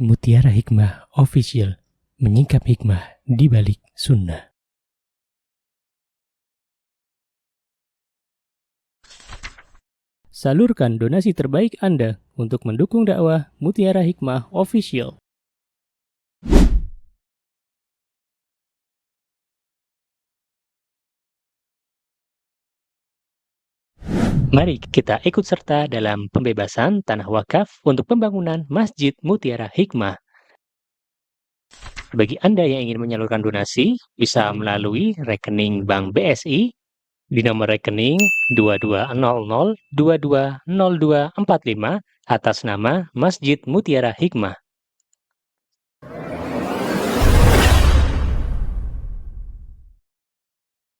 Mutiara Hikmah Official, menyingkap hikmah di balik sunnah. Salurkan donasi terbaik Anda untuk mendukung dakwah Mutiara Hikmah Official. Mari kita ikut serta dalam pembebasan tanah wakaf untuk pembangunan Masjid Mutiara Hikmah. Bagi Anda yang ingin menyalurkan donasi, bisa melalui rekening Bank BSI di nomor rekening 2200220245 atas nama Masjid Mutiara Hikmah.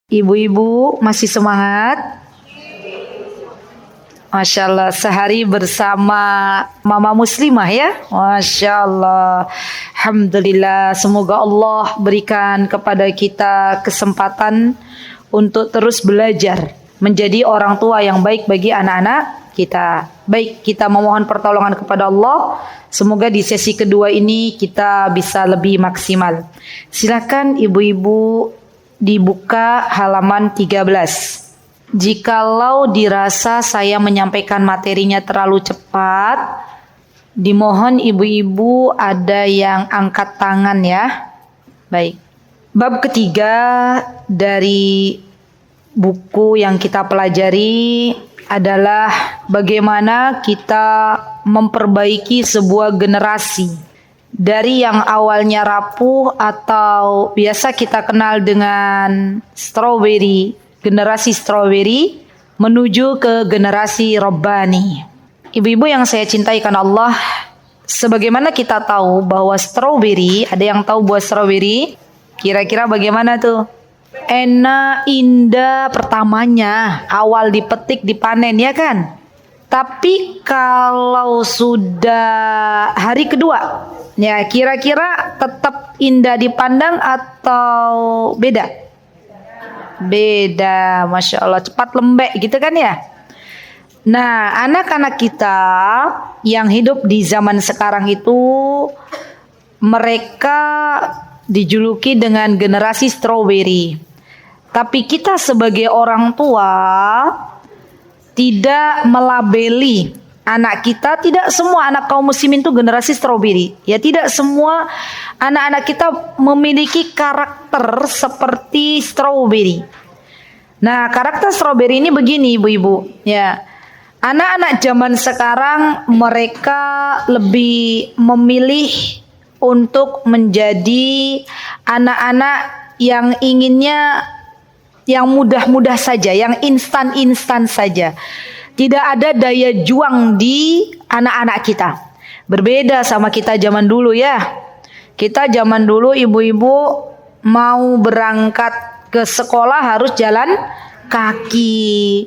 Ibu-ibu masih semangat? Masya Allah, sehari bersama Mama Muslimah ya. Masya Allah, Alhamdulillah. Semoga Allah berikan kepada kita kesempatan untuk terus belajar, menjadi orang tua yang baik bagi anak-anak kita. Baik, kita memohon pertolongan kepada Allah. Semoga di sesi kedua ini kita bisa lebih maksimal. Silakan ibu-ibu dibuka halaman 13. Jikalau dirasa saya menyampaikan materinya terlalu cepat, dimohon ibu-ibu ada yang angkat tangan ya. Baik. Bab ketiga dari buku yang kita pelajari adalah bagaimana kita memperbaiki sebuah generasi dari yang awalnya rapuh atau biasa kita kenal dengan strawberry, generasi strawberry menuju ke generasi Rabbani. Ibu-ibu yang saya cintai karena Allah, sebagaimana kita tahu bahwa strawberry, ada yang tahu buah strawberry? Kira-kira bagaimana tuh? Enak, indah pertamanya, awal dipetik, dipanen ya kan? Tapi kalau sudah hari kedua, ya kira-kira tetap indah dipandang atau beda? Beda, Masya Allah, cepat lembek gitu kan ya. Nah, anak-anak kita yang hidup di zaman sekarang itu, mereka dijuluki dengan generasi strawberry. Tapi kita sebagai orang tua tidak melabeli anak kita. Tidak semua anak kaum muslimin itu generasi strawberry. Ya, tidak semua anak-anak kita memiliki karakter seperti strawberry. Nah, karakter strawberry ini begini ibu-ibu. Ya, anak-anak zaman sekarang mereka lebih memilih untuk menjadi anak-anak yang inginnya yang mudah-mudah saja, yang instan-instan saja. Tidak ada daya juang di anak-anak kita. Berbeda sama kita zaman dulu ya. Kita zaman dulu ibu-ibu mau berangkat ke sekolah harus jalan kaki.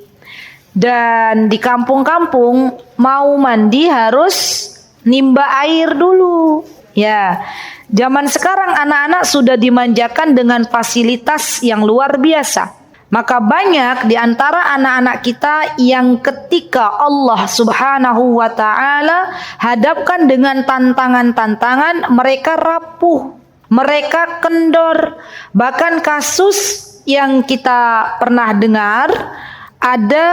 Dan di kampung-kampung mau mandi harus nimba air dulu. Ya, zaman sekarang anak-anak sudah dimanjakan dengan fasilitas yang luar biasa. Maka banyak di antara anak-anak kita yang ketika Allah Subhanahu wa ta'ala hadapkan dengan tantangan-tantangan, mereka rapuh, mereka kendor. Bahkan kasus yang kita pernah dengar, ada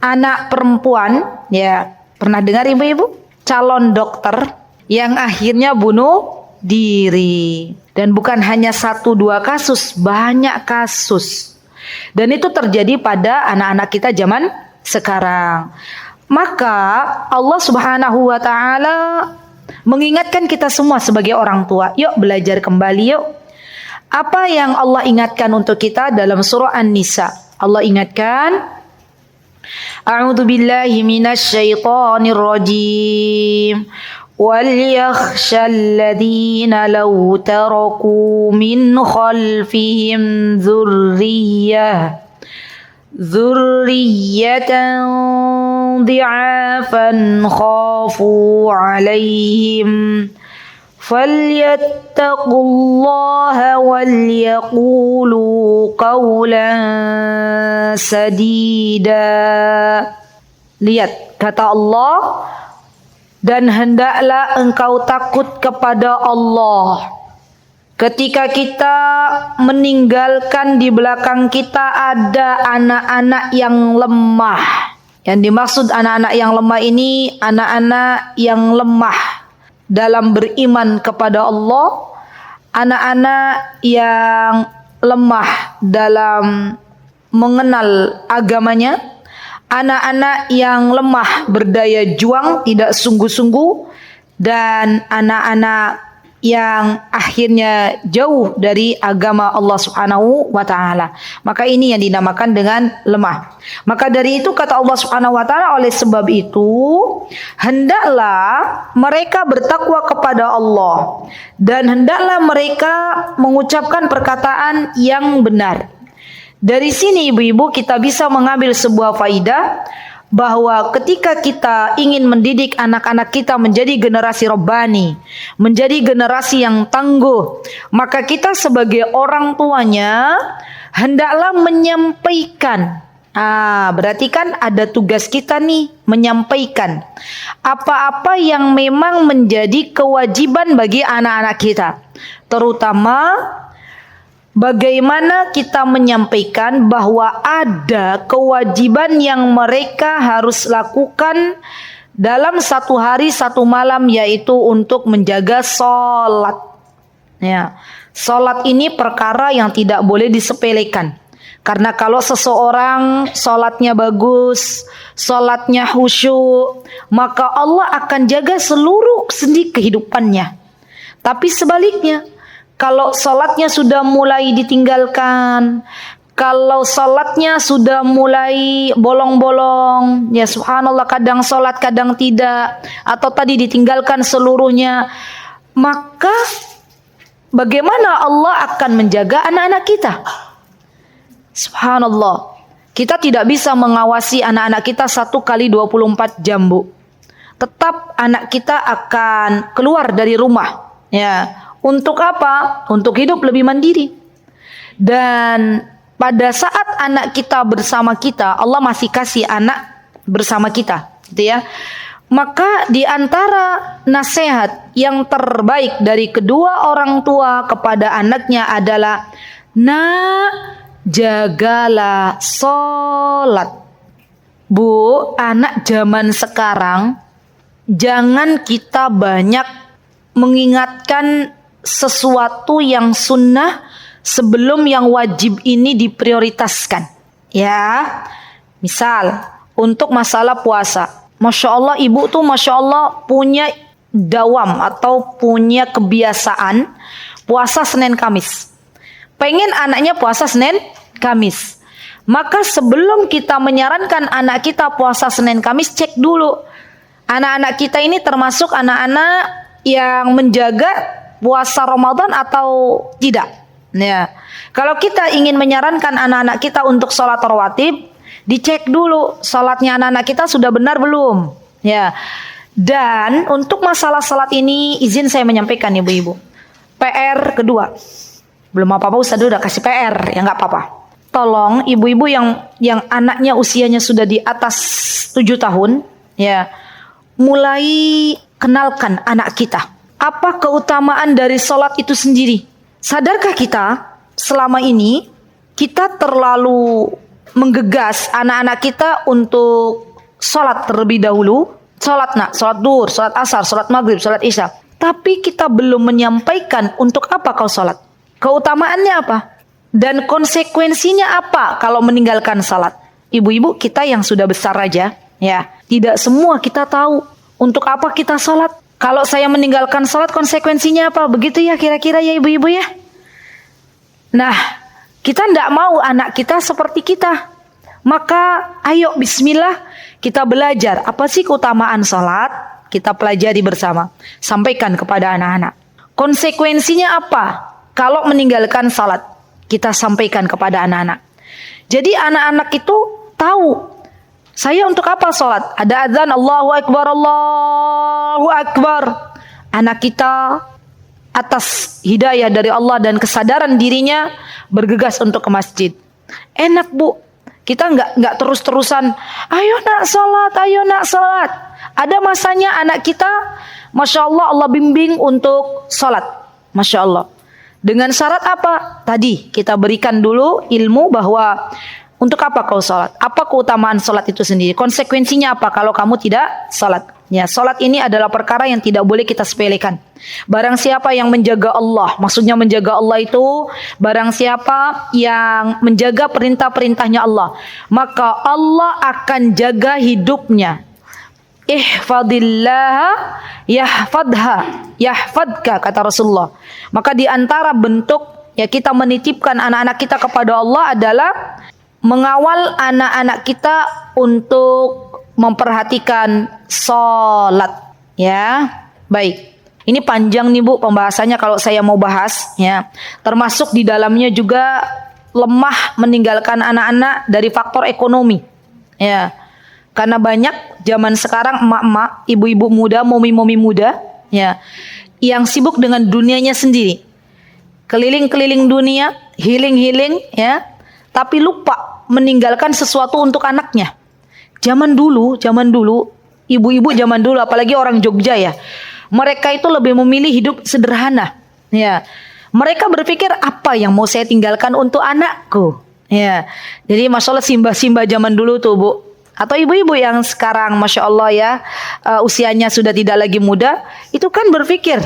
anak perempuan, ya pernah dengar ibu-ibu, calon dokter yang akhirnya bunuh diri. Dan bukan hanya 1-2 kasus, banyak kasus. Dan itu terjadi pada anak-anak kita zaman sekarang. Maka Allah Subhanahu wa ta'ala mengingatkan kita semua sebagai orang tua, yuk belajar kembali yuk. Apa yang Allah ingatkan untuk kita dalam surah An-Nisa? Allah ingatkan, A'udzu billahi minasy syaithanir rajim. وَلْيَخْشَى الَّذِينَ لَوْ تَرَكُوا مِنْ خَلْفِهِمْ ذُرِّيَّةً ضِعَافًا خَافُوا عَلَيْهِمْ فَلْيَتَّقُوا اللَّهَ وَلْيَقُولُوا قَوْلًا سَدِيدًا. Lihat, kata Allah, Dan hendaklah engkau takut kepada Allah. Ketika kita meninggalkan di belakang kita ada anak-anak yang lemah. Yang dimaksud anak-anak yang lemah ini anak-anak yang lemah dalam beriman kepada Allah, anak-anak yang lemah dalam mengenal agamanya, anak-anak yang lemah berdaya juang, tidak sungguh-sungguh, dan anak-anak yang akhirnya jauh dari agama Allah Subhanahu wa taala. Maka ini yang dinamakan dengan lemah. Maka dari itu kata Allah Subhanahu wa taala, oleh sebab itu hendaklah mereka bertakwa kepada Allah dan hendaklah mereka mengucapkan perkataan yang benar. Dari sini ibu-ibu kita bisa mengambil sebuah faidah bahwa ketika kita ingin mendidik anak-anak kita menjadi generasi Rabbani, menjadi generasi yang tangguh, maka kita sebagai orang tuanya hendaklah menyampaikan. Berarti kan ada tugas kita nih, menyampaikan apa-apa yang memang menjadi kewajiban bagi anak-anak kita, terutama bagaimana kita menyampaikan bahwa ada kewajiban yang mereka harus lakukan dalam satu hari satu malam, yaitu untuk menjaga sholat. Ya, sholat ini perkara yang tidak boleh disepelekan. Karena kalau seseorang sholatnya bagus, sholatnya khusyuk, maka Allah akan jaga seluruh sendi kehidupannya. Tapi sebaliknya, kalau salatnya sudah mulai ditinggalkan, kalau salatnya sudah mulai bolong-bolong, ya subhanallah, kadang salat kadang tidak, atau tadi ditinggalkan seluruhnya, maka bagaimana Allah akan menjaga anak-anak kita? Subhanallah, kita tidak bisa mengawasi anak-anak kita 1 kali 24 jam, Bu. Tetap anak kita akan keluar dari rumah, ya. Untuk apa? Untuk hidup lebih mandiri. Dan pada saat anak kita bersama kita, Allah masih kasih anak bersama kita, gitu ya. Maka di antara nasihat yang terbaik dari kedua orang tua kepada anaknya adalah, jagalah sholat. Bu, anak zaman sekarang jangan kita banyak mengingatkan sesuatu yang sunnah sebelum yang wajib ini diprioritaskan. Ya, misal untuk masalah puasa, Masya Allah ibu tuh Masya Allah punya dawam atau punya kebiasaan puasa Senin Kamis. Pengen anaknya puasa Senin Kamis. Maka sebelum kita menyarankan anak kita puasa Senin Kamis, cek dulu anak-anak kita ini termasuk anak-anak yang menjaga puasa Ramadan atau tidak. Ya. Kalau kita ingin menyarankan anak-anak kita untuk sholat rawatib, dicek dulu sholatnya anak-anak kita sudah benar belum. Ya. Dan untuk masalah sholat ini, izin saya menyampaikan ibu-ibu, PR kedua, belum apa-apa Ustaz udah kasih PR, ya nggak apa-apa. Tolong ibu-ibu yang anaknya usianya sudah di atas 7 tahun, ya, mulai kenalkan anak kita apa keutamaan dari sholat itu sendiri. Sadarkah kita selama ini kita terlalu menggegas anak-anak kita untuk sholat terlebih dahulu. Sholat duhur, sholat asar, sholat maghrib, sholat isya. Tapi kita belum menyampaikan untuk apa kau sholat. Keutamaannya apa? Dan konsekuensinya apa kalau meninggalkan sholat. Ibu-ibu kita yang sudah besar aja, ya, tidak semua kita tahu untuk apa kita sholat. Kalau saya meninggalkan sholat konsekuensinya apa? Begitu ya kira-kira ya ibu-ibu ya. Nah, kita tidak mau anak kita seperti kita. Maka ayo bismillah kita belajar. Apa sih keutamaan sholat? Kita pelajari bersama. Sampaikan kepada anak-anak. Konsekuensinya apa? Kalau meninggalkan sholat, kita sampaikan kepada anak-anak. Jadi anak-anak itu tahu, saya untuk apa sholat? Ada azan, Allahu Akbar, Allahu Akbar. Anak kita atas hidayah dari Allah dan kesadaran dirinya bergegas untuk ke masjid. Enak Bu, kita nggak terus-terusan, ayo nak sholat, ayo nak sholat. Ada masanya anak kita, Masya Allah, Allah bimbing untuk sholat. Masya Allah. Dengan syarat apa? Tadi kita berikan dulu ilmu bahwa untuk apa kau sholat? Apa keutamaan sholat itu sendiri? Konsekuensinya apa kalau kamu tidak sholat? Ya, sholat ini adalah perkara yang tidak boleh kita sepelekan. Barang siapa yang menjaga Allah, maksudnya menjaga Allah itu, barang siapa yang menjaga perintah-perintahnya Allah, maka Allah akan jaga hidupnya. Ihfadillah yahfadka, kata Rasulullah. Maka di antara bentuk ya kita menitipkan anak-anak kita kepada Allah adalah mengawal anak-anak kita untuk memperhatikan sholat. Ya, baik. Ini panjang nih Bu pembahasannya kalau saya mau bahas ya. Termasuk di dalamnya juga lemah meninggalkan anak-anak dari faktor ekonomi. Ya. Karena banyak zaman sekarang emak-emak, ibu-ibu muda, momi-momi muda ya, yang sibuk dengan dunianya sendiri. Keliling-keliling dunia, healing-healing ya, tapi lupa meninggalkan sesuatu untuk anaknya. Zaman dulu, ibu-ibu zaman dulu, apalagi orang Jogja ya, mereka itu lebih memilih hidup sederhana. Ya, mereka berpikir apa yang mau saya tinggalkan untuk anakku. Ya, jadi Masya Allah simbah-simbah zaman dulu tuh Bu, atau ibu-ibu yang sekarang Masya Allah ya, usianya sudah tidak lagi muda, itu kan berpikir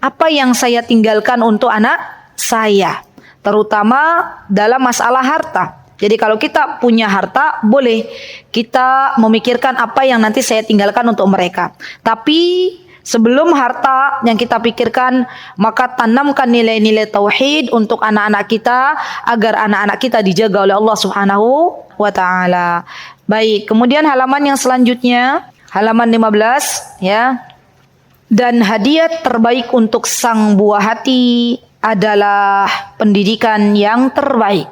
apa yang saya tinggalkan untuk anak saya, terutama dalam masalah harta. Jadi kalau kita punya harta, boleh kita memikirkan apa yang nanti saya tinggalkan untuk mereka. Tapi sebelum harta yang kita pikirkan, maka tanamkan nilai-nilai tauhid untuk anak-anak kita, agar anak-anak kita dijaga oleh Allah Subhanahu wa Ta'ala. Baik, kemudian halaman yang selanjutnya, halaman 15 ya. Dan hadiah terbaik untuk sang buah hati adalah pendidikan yang terbaik.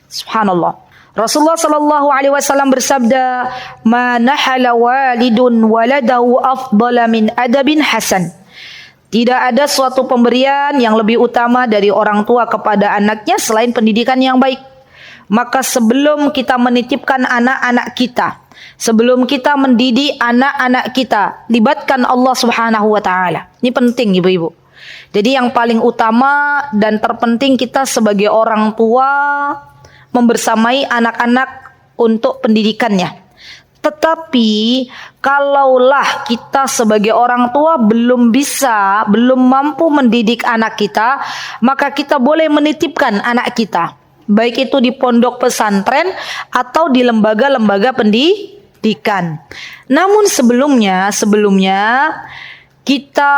Subhanallah. Rasulullah sallallahu alaihi wasallam bersabda, "Ma nahala walidun waladahu afdala min adabin hasan." Tidak ada suatu pemberian yang lebih utama dari orang tua kepada anaknya selain pendidikan yang baik. Maka sebelum kita menitipkan anak-anak kita, sebelum kita mendidik anak-anak kita, libatkan Allah Subhanahu wa Ta'ala. Ini penting ibu-ibu. Jadi yang paling utama dan terpenting kita sebagai orang tua membersamai anak-anak untuk pendidikannya. Tetapi kalaulah kita sebagai orang tua belum mampu mendidik anak kita, maka kita boleh menitipkan anak kita, baik itu di pondok pesantren atau di lembaga-lembaga pendidikan. Namun sebelumnya kita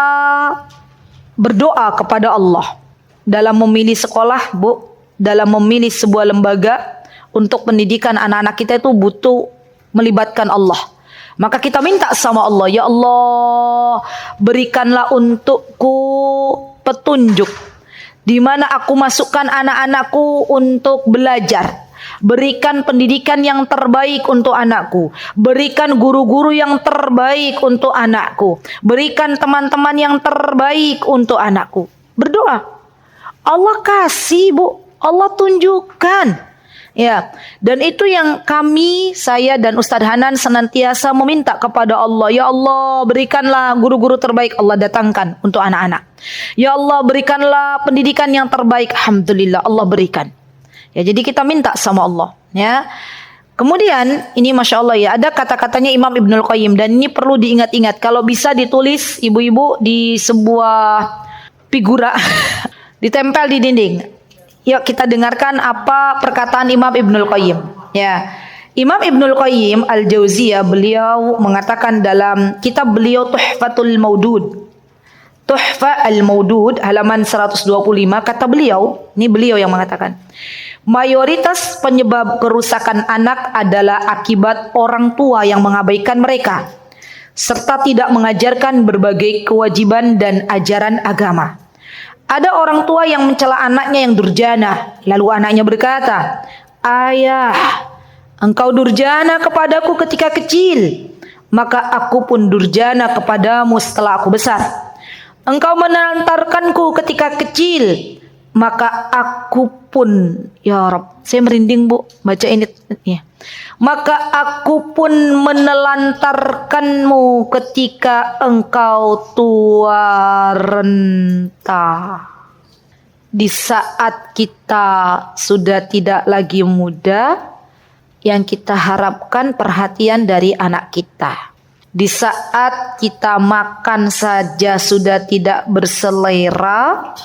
berdoa kepada Allah dalam memilih sekolah, Bu. Dalam memilih sebuah lembaga untuk pendidikan anak-anak kita itu butuh melibatkan Allah. Maka kita minta sama Allah, ya Allah, berikanlah untukku petunjuk di mana aku masukkan anak-anakku untuk belajar. Berikan pendidikan yang terbaik untuk anakku. Berikan guru-guru yang terbaik untuk anakku. Berikan teman-teman yang terbaik untuk anakku. Berdoa. Allah kasih, Bu. Allah tunjukkan. Ya, dan itu yang saya dan Ustadz Hanan senantiasa meminta kepada Allah. Ya Allah, berikanlah guru-guru terbaik Allah datangkan untuk anak-anak. Ya Allah, berikanlah pendidikan yang terbaik. Alhamdulillah Allah berikan. Ya, jadi kita minta sama Allah. Ya. Kemudian ini Masya Allah ya, ada kata-katanya Imam Ibnul Qayyim, dan ini perlu diingat-ingat. Kalau bisa ditulis ibu-ibu di sebuah figura ditempel di dinding. Yuk kita dengarkan apa perkataan Imam Ibnul Qayyim. Ya, Imam Ibnul Qayyim Al-Jauziyah, beliau mengatakan dalam kitab beliau Tuhfatul Maudud, Tuhfa al-Maudud halaman 125, kata beliau, ini beliau yang mengatakan, mayoritas penyebab kerusakan anak adalah akibat orang tua yang mengabaikan mereka serta tidak mengajarkan berbagai kewajiban dan ajaran agama. Ada orang tua yang mencela anaknya yang durjana. Lalu anaknya berkata, "Ayah, engkau durjana kepadaku ketika kecil, maka aku pun durjana kepadamu setelah aku besar. Engkau menelantarkanku ketika kecil, maka aku pun, ya Rabb, saya merinding Bu baca ini ya. Maka aku pun menelantarkanmu ketika engkau tua renta. Di saat kita sudah tidak lagi muda, yang kita harapkan perhatian dari anak kita. Di saat kita makan saja sudah tidak berselera,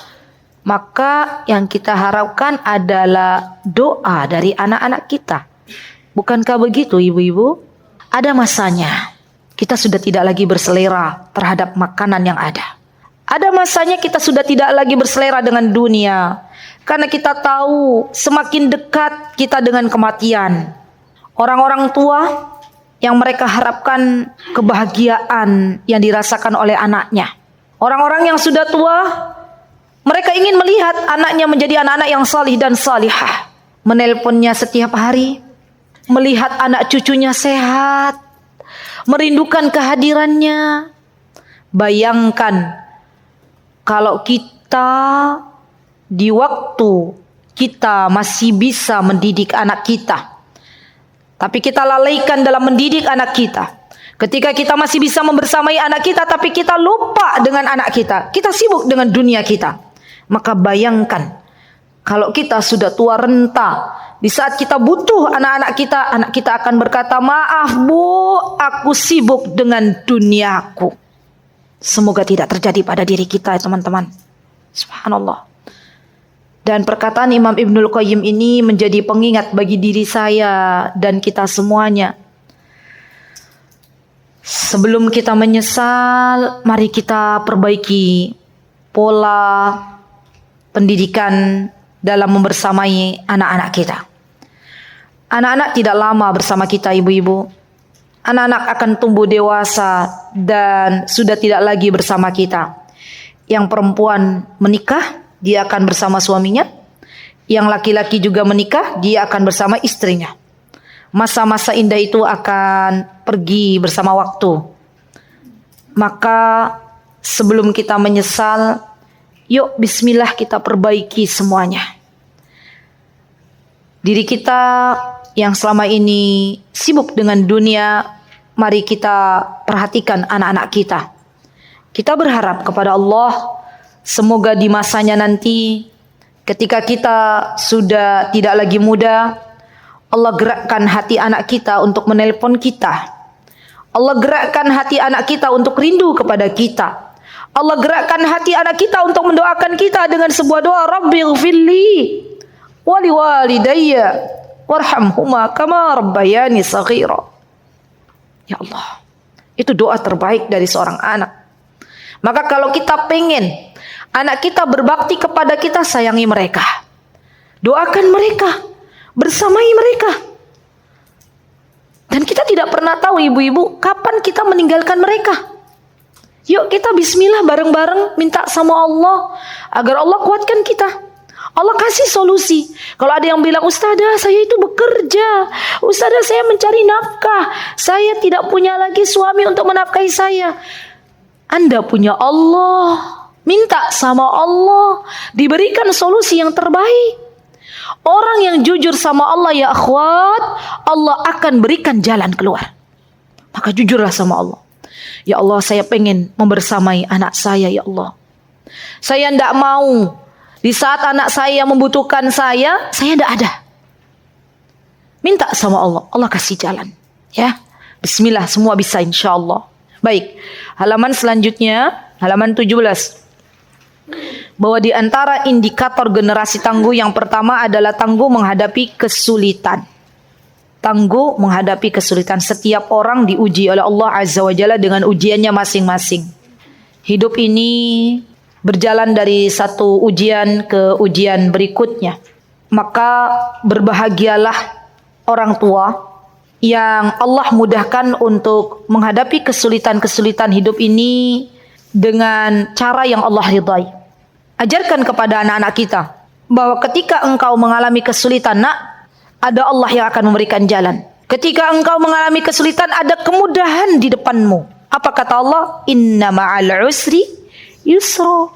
maka yang kita harapkan adalah doa dari anak-anak kita. Bukankah begitu ibu-ibu? Ada masanya kita sudah tidak lagi berselera terhadap makanan yang ada. Ada masanya kita sudah tidak lagi berselera dengan dunia. Karena kita tahu semakin dekat kita dengan kematian. Orang-orang tua yang mereka harapkan kebahagiaan yang dirasakan oleh anaknya. Orang-orang yang sudah tua, mereka ingin melihat anaknya menjadi anak-anak yang salih dan salihah. Menelponnya setiap hari, melihat anak cucunya sehat, merindukan kehadirannya. Bayangkan kalau kita di waktu kita masih bisa mendidik anak kita, tapi kita lalaikan dalam mendidik anak kita. Ketika kita masih bisa membersamai anak kita, tapi kita lupa dengan anak kita, kita sibuk dengan dunia kita. Maka bayangkan kalau kita sudah tua renta, di saat kita butuh anak kita akan berkata, maaf Bu, aku sibuk dengan duniaku. Semoga tidak terjadi pada diri kita, teman-teman. Subhanallah. Dan perkataan Imam Ibnul Qayyim ini menjadi pengingat bagi diri saya dan kita semuanya. Sebelum kita menyesal, mari kita perbaiki pola pendidikan dalam membersamai anak-anak kita. Anak-anak tidak lama bersama kita, ibu-ibu. Anak-anak akan tumbuh dewasa dan sudah tidak lagi bersama kita. Yang perempuan menikah, dia akan bersama suaminya. Yang laki-laki juga menikah, dia akan bersama istrinya. Masa-masa indah itu akan pergi bersama waktu. Maka sebelum kita menyesal, yuk bismillah kita perbaiki semuanya. Diri kita yang selama ini sibuk dengan dunia, mari kita perhatikan anak-anak kita. Kita berharap kepada Allah, semoga di masanya nanti ketika kita sudah tidak lagi muda, Allah gerakkan hati anak kita untuk menelpon kita. Allah gerakkan hati anak kita untuk rindu kepada kita. Allah gerakkan hati anak kita untuk mendoakan kita dengan sebuah doa, Rabbighfirli wa liwalidayya warhamhuma kama rabbayani shaghira. Ya Allah, itu doa terbaik dari seorang anak. Maka kalau kita pengen anak kita berbakti kepada kita, sayangi mereka, doakan mereka, bersamai mereka. Dan kita tidak pernah tahu ibu-ibu kapan kita meninggalkan mereka. Yuk kita bismillah bareng-bareng minta sama Allah agar Allah kuatkan kita. Allah kasih solusi. Kalau ada yang bilang, Ustazah saya itu bekerja, Ustazah saya mencari nafkah, saya tidak punya lagi suami untuk menafkahi saya. Anda punya Allah, minta sama Allah, diberikan solusi yang terbaik. Orang yang jujur sama Allah, ya akhwat, Allah akan berikan jalan keluar. Maka jujurlah sama Allah. Ya Allah, saya pengen membersamai anak saya, ya Allah. Saya tidak mau di saat anak saya membutuhkan saya tidak ada. Minta sama Allah, Allah kasih jalan. Ya, bismillah, semua bisa insya Allah. Baik, halaman selanjutnya, halaman 17. Bahwa di antara indikator generasi tangguh yang pertama adalah tangguh menghadapi kesulitan. Tangguh menghadapi kesulitan. Setiap orang diuji oleh Allah Azza wa Jalla dengan ujiannya masing-masing. Hidup ini berjalan dari satu ujian ke ujian berikutnya. Maka berbahagialah orang tua yang Allah mudahkan untuk menghadapi kesulitan-kesulitan hidup ini dengan cara yang Allah ridhai. Ajarkan kepada anak-anak kita bahwa ketika engkau mengalami kesulitan, nak, ada Allah yang akan memberikan jalan. Ketika engkau mengalami kesulitan, ada kemudahan di depanmu. Apa kata Allah? Inna ma'al usri yusra.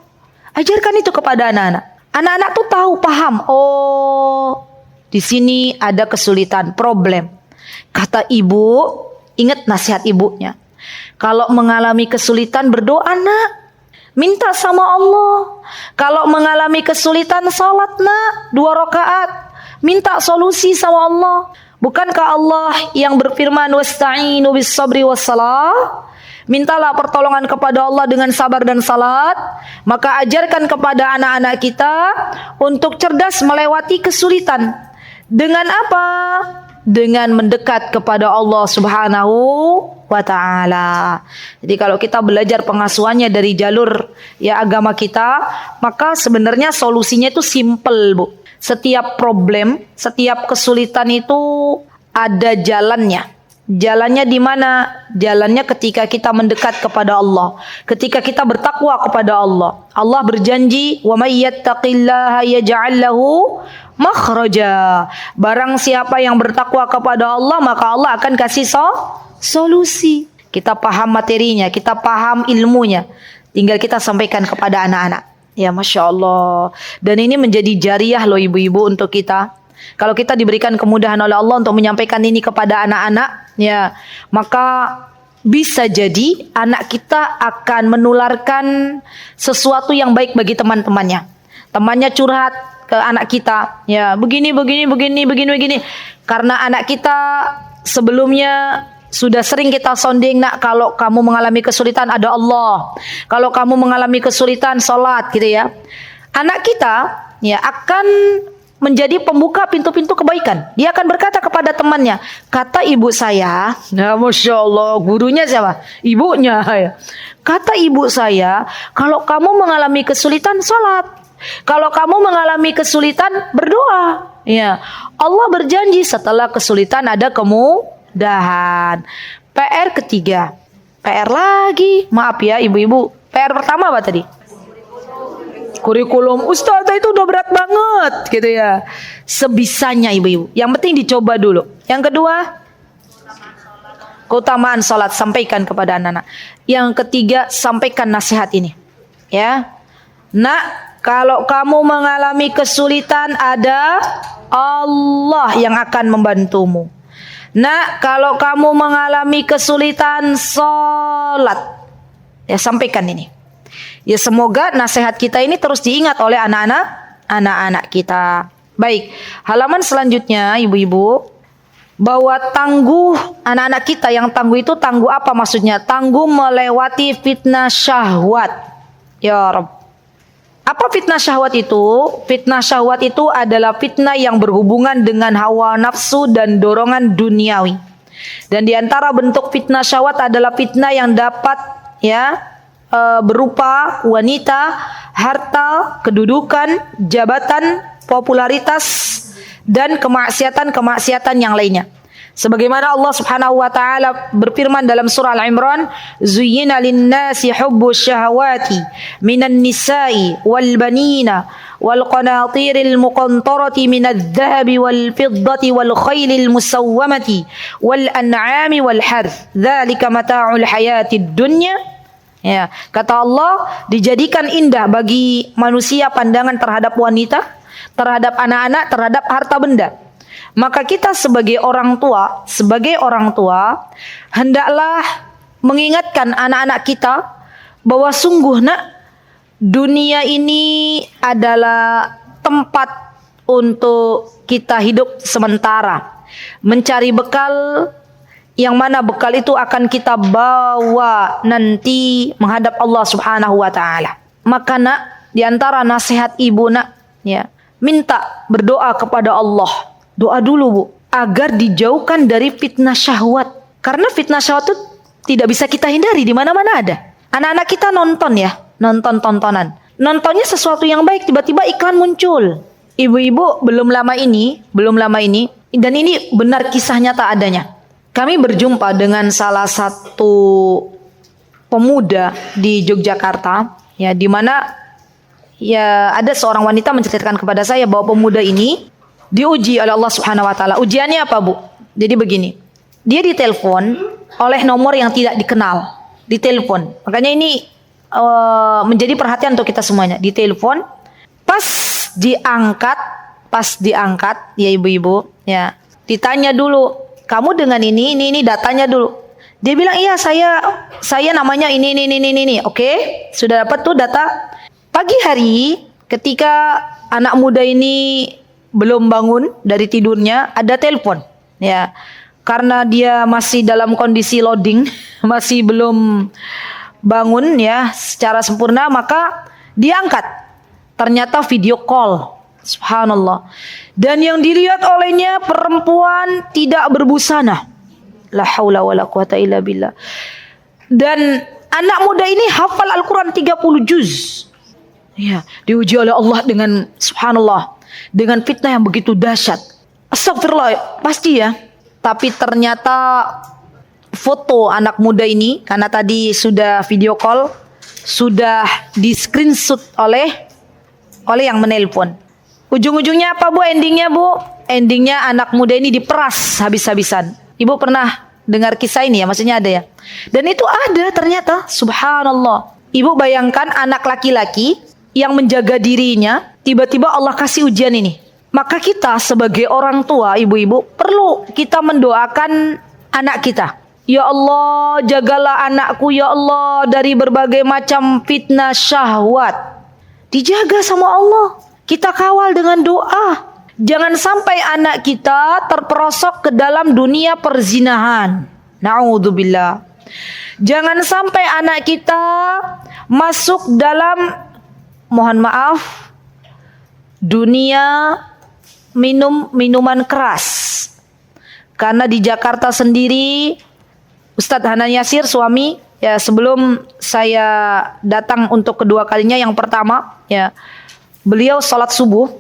Ajarkan itu kepada anak-anak. Anak-anak tuh tahu, paham. Oh, di sini ada kesulitan, problem. Kata ibu, ingat nasihat ibunya. Kalau mengalami kesulitan, berdoa nak. Minta sama Allah. Kalau mengalami kesulitan, salat nak 2 rakaat. Minta solusi sama Allah. Bukankah Allah yang berfirman wasta'inu bis sabri was salah? Mintalah pertolongan kepada Allah dengan sabar dan salat. Maka ajarkan kepada anak-anak kita untuk cerdas melewati kesulitan. Dengan apa? Dengan mendekat kepada Allah Subhanahu wa ta'ala. Jadi kalau kita belajar pengasuhannya dari jalur agama kita, maka sebenarnya solusinya itu simple, Bu. Setiap problem, setiap kesulitan itu ada jalannya. Jalannya di mana? Jalannya ketika kita mendekat kepada Allah, ketika kita bertakwa kepada Allah. Allah berjanji, "Wa may yattaqillaha yaj'al lahu makhraja." Barang siapa yang bertakwa kepada Allah, maka Allah akan kasih solusi. Kita paham materinya, kita paham ilmunya. Tinggal kita sampaikan kepada anak-anak. Ya, Masya Allah. Dan ini menjadi jariah loh ibu-ibu untuk kita. Kalau kita diberikan kemudahan oleh Allah untuk menyampaikan ini kepada anak-anak, ya, maka bisa jadi anak kita akan menularkan sesuatu yang baik bagi teman-temannya. Temannya curhat ke anak kita, ya, begini. Karena anak kita sebelumnya sudah sering kita sounding, nak, kalau kamu mengalami kesulitan ada Allah. Kalau kamu mengalami kesulitan sholat, gitu ya. Anak kita akan menjadi pembuka pintu-pintu kebaikan. Dia akan berkata kepada temannya, kata ibu saya, nah Masya Allah, gurunya siapa? Ibunya. Ya. Kata ibu saya, kalau kamu mengalami kesulitan, sholat. Kalau kamu mengalami kesulitan, berdoa. Ya, Allah berjanji setelah kesulitan ada kemudahan. PR ketiga. PR lagi, maaf ya ibu-ibu. PR pertama apa tadi? Kurikulum. Ustazah itu udah berat banget gitu ya. Sebisanya ibu-ibu. Yang penting dicoba dulu. Yang kedua, keutamaan sholat, sampaikan kepada anak-anak. Yang ketiga, sampaikan nasihat ini. Ya, nak, kalau kamu mengalami kesulitan, ada Allah yang akan membantumu. Nak, kalau kamu mengalami kesulitan, sholat. Ya, sampaikan ini. Ya, semoga nasihat kita ini terus diingat oleh anak-anak kita. Baik, halaman selanjutnya ibu-ibu, bahwa tangguh anak-anak kita, yang tangguh itu tangguh apa maksudnya? Tangguh melewati fitnah syahwat. Ya Rabb. Apa fitnah syahwat itu? Fitnah syahwat itu adalah fitnah yang berhubungan dengan hawa nafsu dan dorongan duniawi. Dan di antara bentuk fitnah syahwat adalah fitnah yang dapat berupa wanita, harta, kedudukan, jabatan, popularitas, dan kemaksiatan-kemaksiatan yang lainnya. Sebagaimana Allah Subhanahu wa taala berfirman dalam surah Al-Imran, "Zuyyina lin-nasi hubbus syahawati minan nisa'i wal banina wal qanatiril muqantarati minadh-dhahabi wal fiddati wal khailil musawwamati wal an'ami wal harth. Dzalika mata'ul hayatid dunya." Ya, kata Allah, dijadikan indah bagi manusia pandangan terhadap wanita, terhadap anak-anak, terhadap harta benda. Maka kita sebagai orang tua, hendaklah mengingatkan anak-anak kita bahwa sungguh nak, dunia ini adalah tempat untuk kita hidup sementara, mencari bekal yang mana bekal itu akan kita bawa nanti menghadap Allah Subhanahu wa taala. Maka nak, di antara nasihat ibu nak, ya, minta berdoa kepada Allah. Doa dulu, Bu, agar dijauhkan dari fitnah syahwat. Karena fitnah syahwat itu tidak bisa kita hindari, di mana-mana ada. Anak-anak kita nonton nonton tontonan. Nontonnya sesuatu yang baik, tiba-tiba iklan muncul. Ibu-ibu belum lama ini, dan ini benar kisah nyata adanya. Kami berjumpa dengan salah satu pemuda di Yogyakarta, ya, di mana ada seorang wanita menceritakan kepada saya bahwa pemuda ini diuji oleh Allah Subhanahu wa taala. Ujiannya apa, Bu? Jadi begini. Dia ditelepon oleh nomor yang tidak dikenal. Ditelepon. Makanya ini menjadi perhatian untuk kita semuanya. Ditelepon, pas diangkat ya ibu-ibu ya, ditanya dulu, kamu dengan ini datanya dulu. Dia bilang iya saya namanya ini. Oke, sudah dapat tuh data. Pagi hari ketika anak muda ini belum bangun dari tidurnya, ada telepon ya, karena dia masih dalam kondisi loading, masih belum bangun ya secara sempurna, maka diangkat. Ternyata video call. Subhanallah. Dan yang dilihat olehnya perempuan tidak berbusana. La haula wala quwata illa billah. Dan anak muda ini hafal Al-Quran 30 juz. Ya, diuji oleh Allah dengan subhanallah, dengan fitnah yang begitu dahsyat. Astagfirullah, pasti ya. Tapi ternyata foto anak muda ini, karena tadi sudah video call, sudah di screenshot oleh yang menelpon. Ujung-ujungnya apa bu? Endingnya bu? Endingnya anak muda ini diperas habis-habisan. Ibu pernah dengar kisah ini ya? Maksudnya ada ya? Dan itu ada ternyata, subhanallah. Ibu bayangkan anak laki-laki yang menjaga dirinya, tiba-tiba Allah kasih ujian ini. Maka kita sebagai orang tua, ibu-ibu, perlu kita mendoakan anak kita. Ya Allah, jagalah anakku ya Allah dari berbagai macam fitnah syahwat. Dijaga sama Allah. Kita kawal dengan doa. Jangan sampai anak kita terperosok ke dalam dunia perzinahan. Na'udzubillah. Jangan sampai anak kita masuk dalam, mohon maaf, dunia minuman keras. Karena di Jakarta sendiri, Ustadz Hanan Yasir suami, ya sebelum saya datang untuk kedua kalinya, yang pertama ya beliau sholat subuh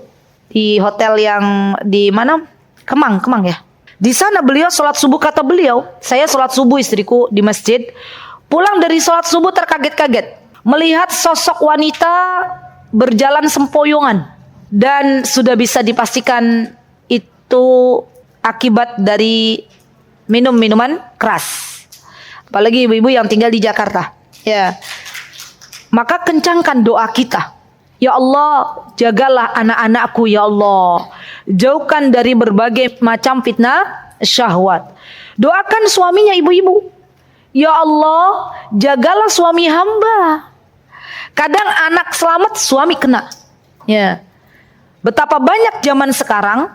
di hotel yang di mana? Kemang ya. Di sana beliau sholat subuh, kata beliau, saya sholat subuh istriku di masjid. Pulang dari sholat subuh terkaget-kaget melihat sosok wanita berjalan sempoyongan. Dan sudah bisa dipastikan itu akibat dari minum minuman keras. Apalagi ibu-ibu yang tinggal di Jakarta. Ya. Maka kencangkan doa kita. Ya Allah, jagalah anak-anakku ya Allah. Jauhkan dari berbagai macam fitnah syahwat. Doakan suaminya ibu-ibu. Ya Allah, jagalah suami hamba. Kadang anak selamat, suami kena. Ya. Betapa banyak zaman sekarang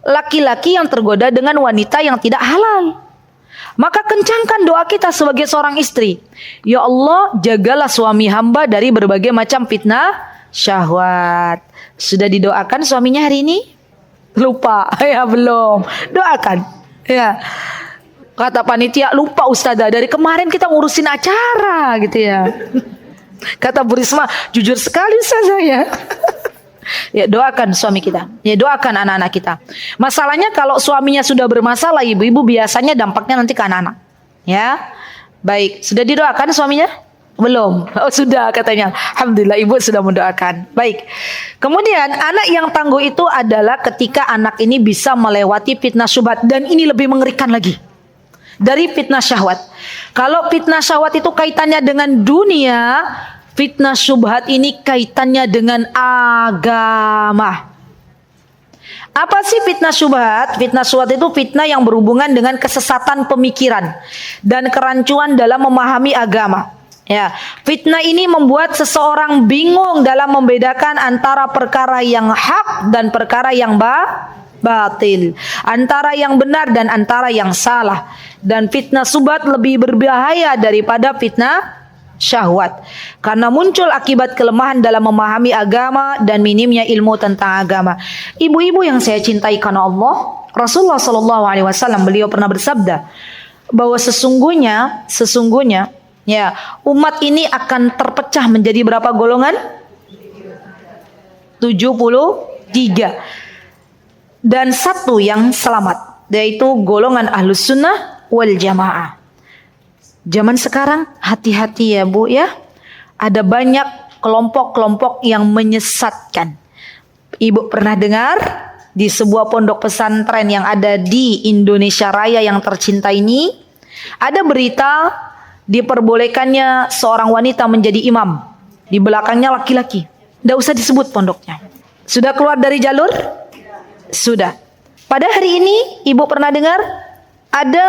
laki-laki yang tergoda dengan wanita yang tidak halal. Maka kencangkan doa kita sebagai seorang istri. Ya Allah, jagalah suami hamba dari berbagai macam fitnah syahwat. Sudah didoakan suaminya hari ini? Lupa? Ya belum. Doakan. Ya. Kata panitia, lupa ustazah, dari kemarin kita ngurusin acara gitu ya. Kata Bu Risma, jujur sekali ustazah ya. Ya doakan suami kita. Ya doakan anak-anak kita. Masalahnya kalau suaminya sudah bermasalah, ibu-ibu, biasanya dampaknya nanti ke anak-anak. Ya. Baik, sudah didoakan suaminya? Belum. Oh sudah katanya. Alhamdulillah ibu sudah mendoakan. Baik. Kemudian anak yang tangguh itu adalah ketika anak ini bisa melewati fitnah syubhat. Dan ini lebih mengerikan lagi dari fitnah syahwat. Kalau fitnah syahwat itu kaitannya dengan dunia, fitnah syubhat ini kaitannya dengan agama. Apa sih fitnah syubhat? Fitnah syubhat itu fitnah yang berhubungan dengan kesesatan pemikiran dan kerancuan dalam memahami agama. Ya, fitnah ini membuat seseorang bingung dalam membedakan antara perkara yang hak dan perkara yang batil, antara yang benar dan antara yang salah. Dan fitnah syubhat lebih berbahaya daripada fitnah syahwat, karena muncul akibat kelemahan dalam memahami agama dan minimnya ilmu tentang agama. Ibu-ibu yang saya cintai karena Allah, Rasulullah SAW beliau pernah bersabda bahwa sesungguhnya ya, umat ini akan terpecah menjadi berapa golongan? 73. Dan satu yang selamat, yaitu golongan Ahlus Sunnah wal Jamaah. Zaman sekarang hati-hati ya Bu ya. Ada banyak kelompok-kelompok yang menyesatkan. Ibu pernah dengar di sebuah pondok pesantren yang ada di Indonesia Raya yang tercinta ini, ada berita diperbolehkannya seorang wanita menjadi imam. Di belakangnya laki-laki. Tidak usah disebut pondoknya. Sudah keluar dari jalur? Sudah. Pada hari ini ibu pernah dengar ada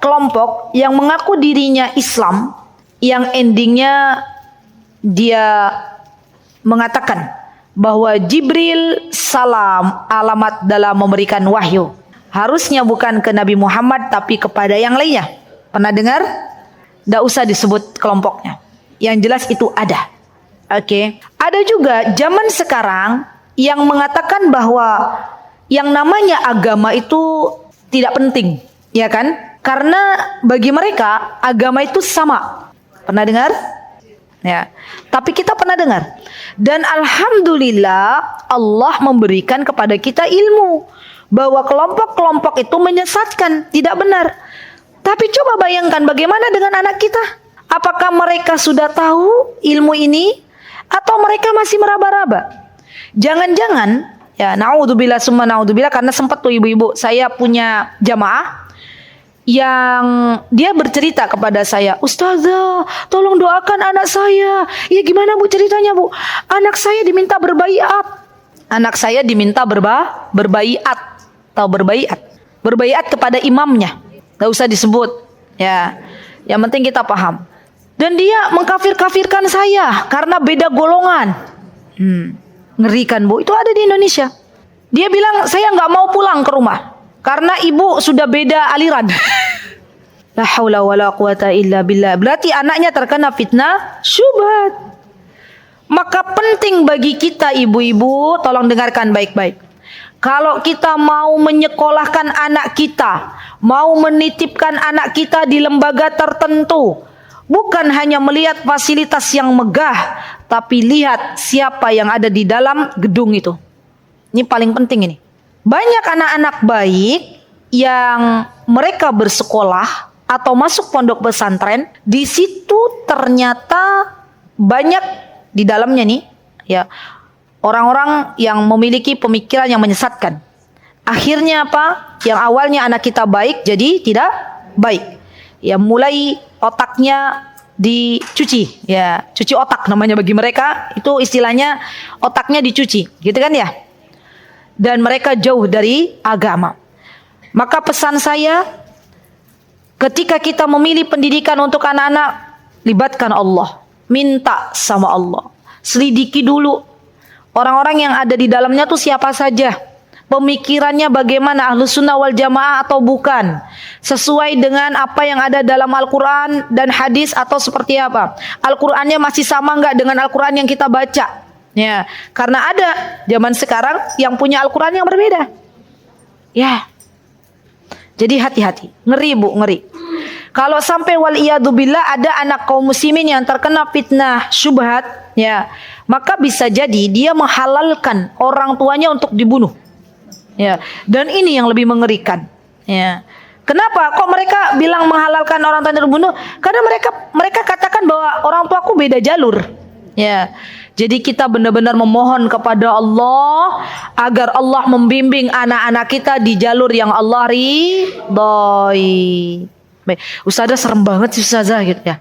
kelompok yang mengaku dirinya Islam, yang endingnya dia mengatakan bahwa Jibril salam alamat dalam memberikan wahyu. Harusnya bukan ke Nabi Muhammad tapi kepada yang lainnya. Pernah dengar? Tidak usah disebut kelompoknya. Yang jelas itu ada. Oke. Ada juga zaman sekarang yang mengatakan bahwa yang namanya agama itu tidak penting, ya kan? Karena bagi mereka agama itu sama. Pernah dengar? Ya. Tapi kita pernah dengar. Dan alhamdulillah Allah memberikan kepada kita ilmu bahwa kelompok-kelompok itu menyesatkan, tidak benar. Tapi coba bayangkan bagaimana dengan anak kita? Apakah mereka sudah tahu ilmu ini atau mereka masih meraba-raba? Jangan-jangan, ya naudzubillah summa naudzubillah, karena sempat tuh ibu-ibu, saya punya jamaah yang dia bercerita kepada saya, "Ustazah, tolong doakan anak saya." Ya gimana bu ceritanya bu? Anak saya diminta berbaiat. Anak saya diminta berbaiat. Tahu berbaiat? Berbaiat kepada imamnya. Gak usah disebut. Ya, yang penting kita paham. Dan dia mengkafir-kafirkan saya karena beda golongan. Ngeri kan bu? Itu ada di Indonesia. Dia bilang saya nggak mau pulang ke rumah karena ibu sudah beda aliran. La haula wala quwata illa billah. Berarti anaknya terkena fitnah syubhat. Maka penting bagi kita ibu-ibu, tolong dengarkan baik-baik. Kalau kita mau menyekolahkan anak kita, mau menitipkan anak kita di lembaga tertentu, bukan hanya melihat fasilitas yang megah, tapi lihat siapa yang ada di dalam gedung itu. Ini paling penting ini. Banyak anak-anak baik yang mereka bersekolah atau masuk pondok pesantren, di situ ternyata banyak di dalamnya nih, ya, orang-orang yang memiliki pemikiran yang menyesatkan. Akhirnya apa? Yang awalnya anak kita baik jadi tidak baik. Ya mulai otaknya dicuci, ya cuci otak namanya bagi mereka, itu istilahnya otaknya dicuci, gitu kan ya? Dan mereka jauh dari agama. Maka pesan saya, ketika kita memilih pendidikan untuk anak-anak, libatkan Allah, minta sama Allah, selidiki dulu orang-orang yang ada di dalamnya tuh siapa saja, pemikirannya bagaimana, Ahlus Sunnah wal Jamaah atau bukan, sesuai dengan apa yang ada dalam Al-Quran dan hadis atau seperti apa, Al-Qurannya masih sama nggak dengan Al-Quran yang kita baca, ya, karena ada zaman sekarang yang punya Al-Quran yang berbeda, ya. Jadi hati-hati, ngeri bu, ngeri. Kalau sampai waliyadzubillah ada anak kaum muslimin yang terkena fitnah syubhat, ya, maka bisa jadi dia menghalalkan orang tuanya untuk dibunuh. Ya, dan ini yang lebih mengerikan. Ya. Kenapa kok mereka bilang menghalalkan orang tuanya dibunuh? Karena mereka katakan bahwa orang tuaku beda jalur. Ya. Jadi kita benar-benar memohon kepada Allah agar Allah membimbing anak-anak kita di jalur yang Allah ridhoi. Baik, Ustazah serem banget sih Ustazah gitu ya.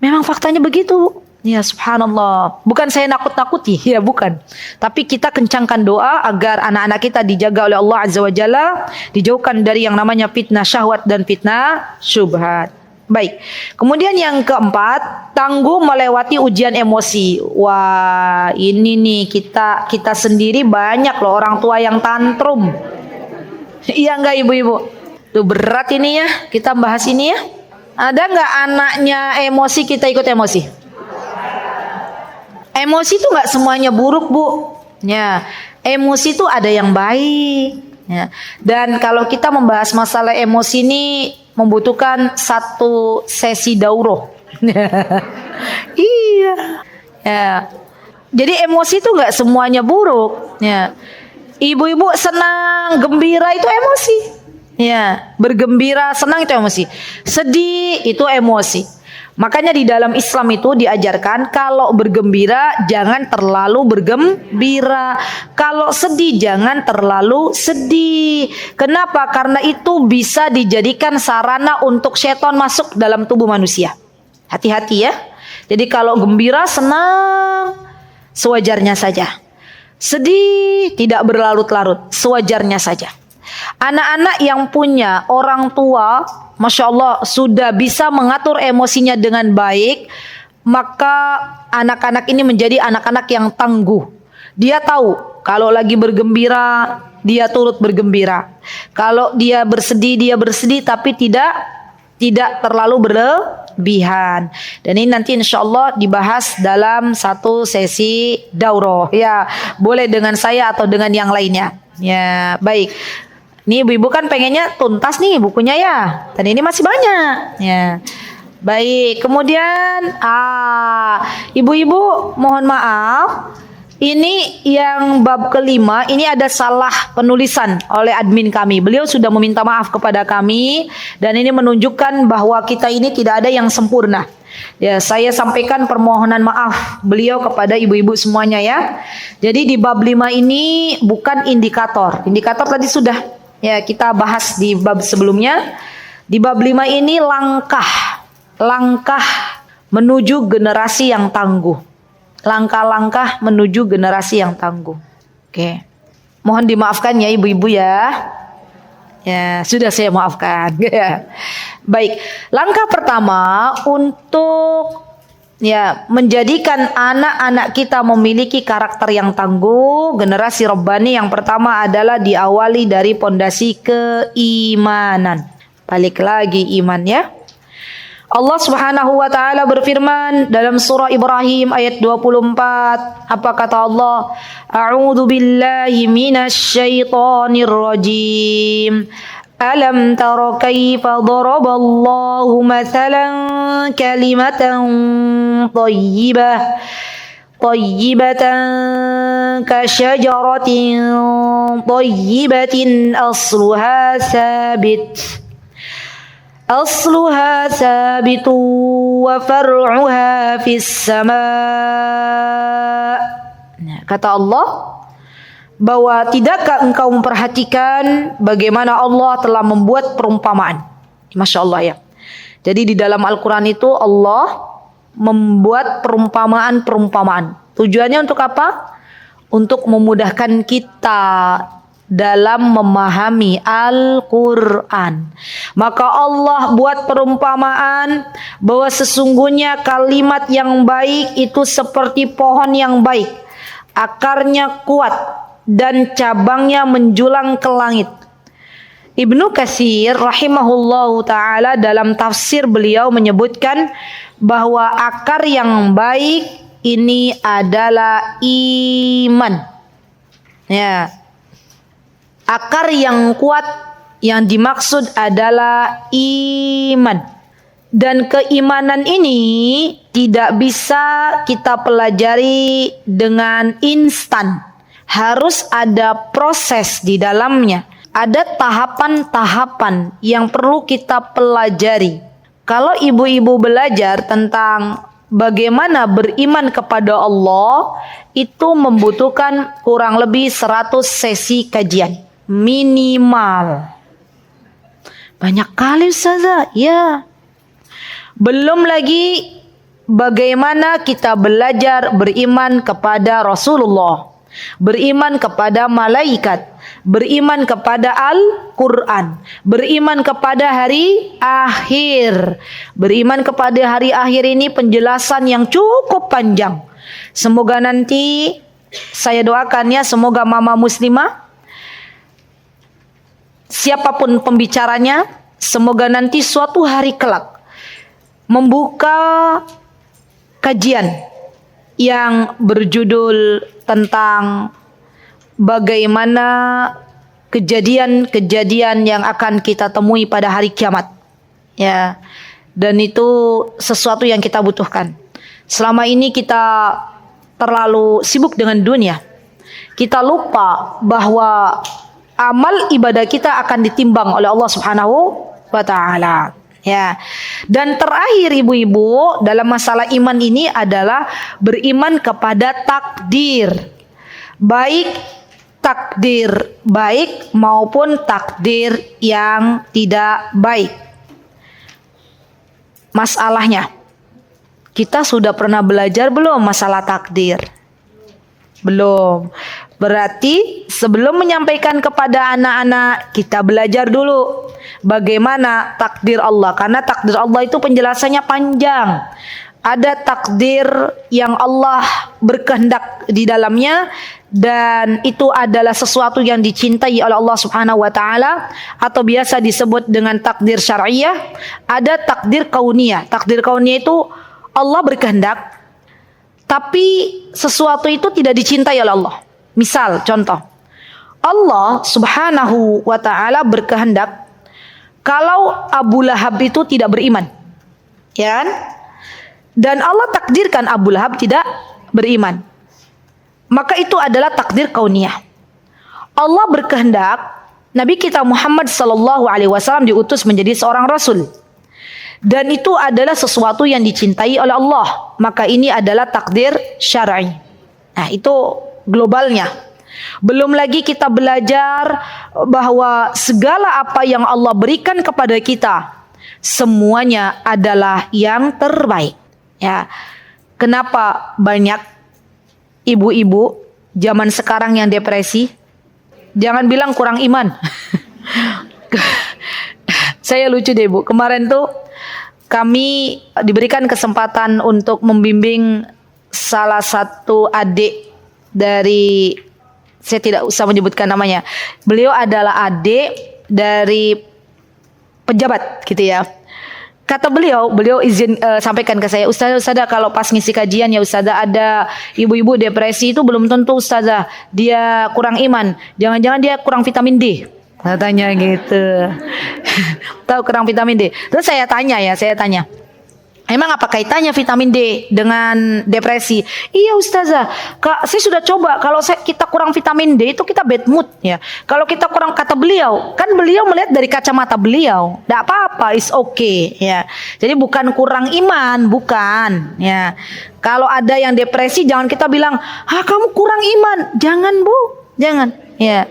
Memang faktanya begitu. Ya subhanallah. Bukan saya nakut-nakuti, ya bukan. Tapi kita kencangkan doa agar anak-anak kita dijaga oleh Allah Azza wa Jalla, dijauhkan dari yang namanya fitnah syahwat dan fitnah syubhat. Baik. Kemudian yang keempat, tangguh melewati ujian emosi. Wah, ini nih kita sendiri banyak loh orang tua yang tantrum. Iya enggak ibu-ibu? Tuh berat ini ya, kita bahas ini ya. Ada enggak anaknya emosi kita ikut emosi? Emosi itu enggak semuanya buruk, Bu. Ya, emosi itu ada yang baik. Ya. Dan kalau kita membahas masalah emosi ini membutuhkan satu sesi daurah. Iya. Ya. Jadi emosi itu enggak semuanya buruk. Ya. Ibu-ibu senang, gembira itu emosi. Ya, bergembira, senang itu emosi. Sedih itu emosi. Makanya di dalam Islam itu diajarkan kalau bergembira jangan terlalu bergembira. Kalau sedih jangan terlalu sedih. Kenapa? Karena itu bisa dijadikan sarana untuk setan masuk dalam tubuh manusia. Hati-hati ya. Jadi kalau gembira senang sewajarnya saja. Sedih tidak berlarut-larut, sewajarnya saja. Anak-anak yang punya orang tua, Masya Allah, sudah bisa mengatur emosinya dengan baik, maka anak-anak ini menjadi anak-anak yang tangguh. Dia tahu kalau lagi bergembira, dia turut bergembira. Kalau dia bersedih, tapi tidak terlalu berlebihan. Dan ini nanti insya Allah dibahas dalam satu sesi daurah. Ya, boleh dengan saya atau dengan yang lainnya. Ya, baik. Nih ibu-ibu kan pengennya tuntas nih bukunya ya. Dan ini masih banyak. Ya. Baik, kemudian ibu-ibu mohon maaf. Ini yang bab kelima, ini ada salah penulisan oleh admin kami. Beliau sudah meminta maaf kepada kami dan ini menunjukkan bahwa kita ini tidak ada yang sempurna. Ya, saya sampaikan permohonan maaf beliau kepada ibu-ibu semuanya ya. Jadi di bab 5 ini bukan indikator. Indikator tadi sudah ya kita bahas di bab sebelumnya. Di bab 5 ini langkah menuju generasi yang tangguh. Langkah-langkah menuju generasi yang tangguh. Oke. Mohon dimaafkan ya ibu-ibu ya. Ya, sudah saya maafkan. Baik, langkah pertama untuk menjadikan anak-anak kita memiliki karakter yang tangguh, generasi Rabbani yang pertama adalah diawali dari pondasi keimanan. Balik lagi iman ya. Allah Subhanahu wa taala berfirman dalam surah Ibrahim ayat 24. Apa kata Allah? A'udzu billahi minasy syaithanir rajim. Alam tara kaifa daraballahu mathalan kalimatan tayyibatan kasyajaratin tayyibatin asluha sabitu wa far'uha fis sama'. Kata Allah bahwa tidakkah engkau memperhatikan bagaimana Allah telah membuat perumpamaan. Masya Allah ya. Jadi di dalam Al-Quran itu Allah membuat perumpamaan-perumpamaan. Tujuannya untuk apa? Untuk memudahkan kita dalam memahami Al-Quran. Maka Allah buat perumpamaan bahwa sesungguhnya kalimat yang baik itu seperti pohon yang baik. Akarnya kuat dan cabangnya menjulang ke langit. Ibnu Katsir rahimahullahu ta'ala dalam tafsir beliau menyebutkan bahwa akar yang baik ini adalah iman. Ya. Akar yang kuat yang dimaksud adalah iman. Dan keimanan ini tidak bisa kita pelajari dengan instan. Harus ada proses di dalamnya. Ada tahapan-tahapan yang perlu kita pelajari. Kalau ibu-ibu belajar tentang bagaimana beriman kepada Allah, itu membutuhkan kurang lebih 100 sesi kajian. Minimal. Banyak kali Ustazah. Ya. Belum lagi bagaimana kita belajar beriman kepada Rasulullah, beriman kepada malaikat, beriman kepada Al-Quran, beriman kepada hari akhir. Beriman kepada hari akhir ini penjelasan yang cukup panjang. Semoga nanti saya doakan ya, semoga mama muslimah, siapapun pembicaranya, semoga nanti suatu hari kelak membuka kajian yang berjudul tentang bagaimana kejadian-kejadian yang akan kita temui pada hari kiamat. Ya. Dan itu sesuatu yang kita butuhkan. Selama ini kita terlalu sibuk dengan dunia. Kita lupa bahwa amal ibadah kita akan ditimbang oleh Allah Subhanahu wa taala. Ya. Dan terakhir ibu-ibu dalam masalah iman ini adalah beriman kepada takdir. Baik takdir baik maupun takdir yang tidak baik. Masalahnya, kita sudah pernah belajar belum masalah takdir? Belum. Berarti sebelum menyampaikan kepada anak-anak, kita belajar dulu bagaimana takdir Allah. Karena takdir Allah itu penjelasannya panjang. Ada takdir yang Allah berkehendak di dalamnya, dan itu adalah sesuatu yang dicintai oleh Allah Subhanahu wa taala, atau biasa disebut dengan takdir syariah. Ada takdir kauniyah. Takdir kauniyah itu Allah berkehendak, tapi sesuatu itu tidak dicintai oleh Allah. Misal, contoh, Allah Subhanahu wa taala berkehendak kalau Abu Lahab itu tidak beriman, ya kan? Dan Allah takdirkan Abu Lahab tidak beriman. Maka itu adalah takdir kauniyah. Allah berkehendak Nabi kita Muhammad sallallahu alaihi wasallam diutus menjadi seorang rasul. Dan itu adalah sesuatu yang dicintai oleh Allah. Maka ini adalah takdir syar'i. Nah, itu globalnya. Belum lagi kita belajar bahwa segala apa yang Allah berikan kepada kita, semuanya adalah yang terbaik. Ya, kenapa banyak ibu-ibu zaman sekarang yang depresi? Jangan bilang kurang iman. Saya lucu deh Bu. Kemarin tuh kami diberikan kesempatan untuk membimbing salah satu adik dari, saya tidak usah menyebutkan namanya. Beliau adalah adik dari pejabat gitu ya. Kata beliau izin sampaikan ke saya, Ustazah kalau pas ngisi kajian ya Ustazah, ada ibu-ibu depresi itu belum tentu Ustazah dia kurang iman, jangan-jangan dia kurang vitamin D, katanya gitu. Tahu kurang vitamin D. Terus saya tanya, emang apa kaitannya vitamin D dengan depresi? Iya Ustazah, saya sudah coba, kalau kita kurang vitamin D itu kita bad mood ya. Kalau kita kurang, kata beliau, kan beliau melihat dari kacamata beliau, tidak apa-apa, is okay ya. Jadi bukan kurang iman, bukan ya. Kalau ada yang depresi jangan kita bilang, kamu kurang iman, jangan Bu, jangan ya.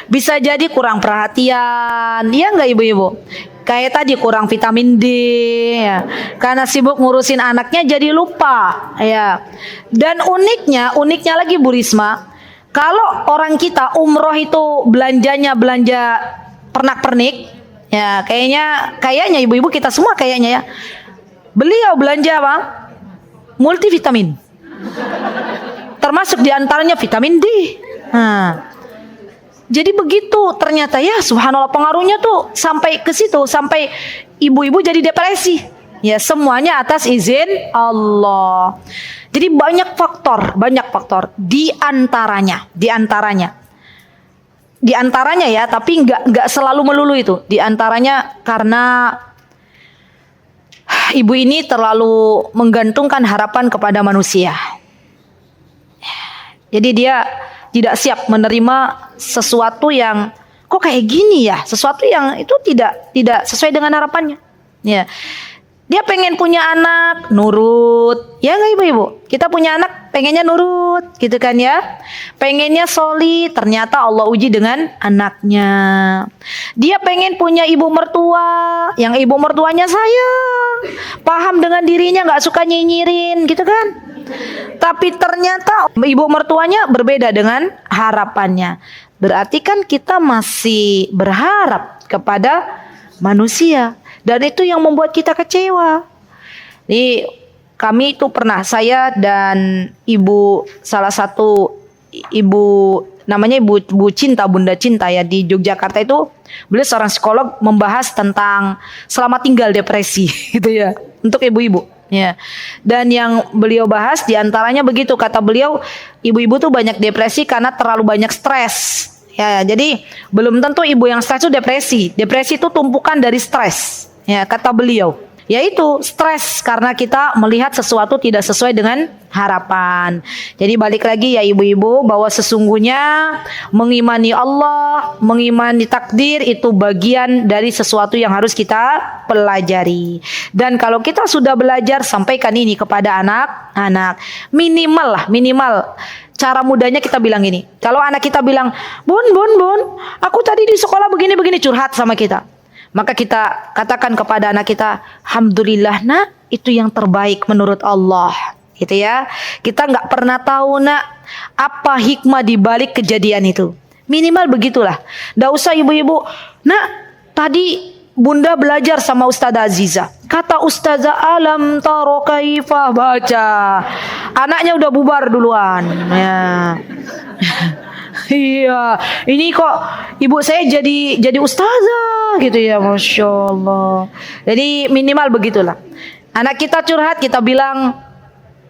Bisa jadi kurang perhatian, ya enggak ibu-ibu? Kayak tadi kurang vitamin D ya. Karena sibuk ngurusin anaknya jadi lupa ya. Dan uniknya lagi Bu Risma, kalau orang kita umroh itu belanjanya belanja pernak-pernik ya, kayaknya ibu-ibu kita semua kayaknya ya. Beliau belanja apa? Multivitamin. Termasuk diantaranya vitamin D. Jadi begitu ternyata ya, subhanallah, pengaruhnya tuh sampai ke situ, sampai ibu-ibu jadi depresi. Ya, semuanya atas izin Allah. Jadi banyak faktor di antaranya ya, tapi nggak selalu melulu itu. Di antaranya karena ibu ini terlalu menggantungkan harapan kepada manusia. Jadi dia tidak siap menerima sesuatu yang kok kayak gini ya, sesuatu yang itu tidak sesuai dengan harapannya. Ya, dia pengen punya anak, nurut, ya nggak ibu-ibu? Kita punya anak, pengennya nurut, gitu kan ya? Pengennya soli, ternyata Allah uji dengan anaknya. Dia pengen punya ibu mertua, yang ibu mertuanya sayang, paham dengan dirinya, nggak suka nyinyirin, gitu kan? Tapi ternyata ibu mertuanya berbeda dengan harapannya. Berarti kan kita masih berharap kepada manusia, dan itu yang membuat kita kecewa. Jadi kami itu pernah, saya dan ibu, salah satu ibu namanya Ibu Cinta, Bunda Cinta ya, di Yogyakarta itu, beliau seorang psikolog, membahas tentang selamat tinggal depresi gitu ya, untuk ibu-ibu. Ya. Dan yang beliau bahas diantaranya begitu, kata beliau, ibu-ibu tuh banyak depresi karena terlalu banyak stres. Ya, jadi belum tentu ibu yang stres itu depresi. Depresi itu tumpukan dari stres. Ya, kata beliau. Yaitu stres karena kita melihat sesuatu tidak sesuai dengan harapan. Jadi balik lagi ya ibu-ibu, bahwa sesungguhnya mengimani Allah, mengimani takdir itu bagian dari sesuatu yang harus kita pelajari. Dan kalau kita sudah belajar, sampaikan ini kepada anak-anak. Minimal cara mudahnya kita bilang gini. Kalau anak kita bilang, Bun, aku tadi di sekolah begini-begini, curhat sama kita. Maka kita katakan kepada anak kita, alhamdulillah nak, itu yang terbaik menurut Allah. Gitu ya. Kita nggak pernah tahu nak apa hikmah di balik kejadian itu. Minimal begitulah. Nggak usah ibu-ibu, nak tadi Bunda belajar sama Ustazah Aziza. Kata Ustazah alam taro kaifah, baca. Anaknya udah bubar duluan. Ya. Iya, ini kok ibu saya jadi ustazah gitu ya, Masya Allah. Jadi minimal begitulah. Anak kita curhat, kita bilang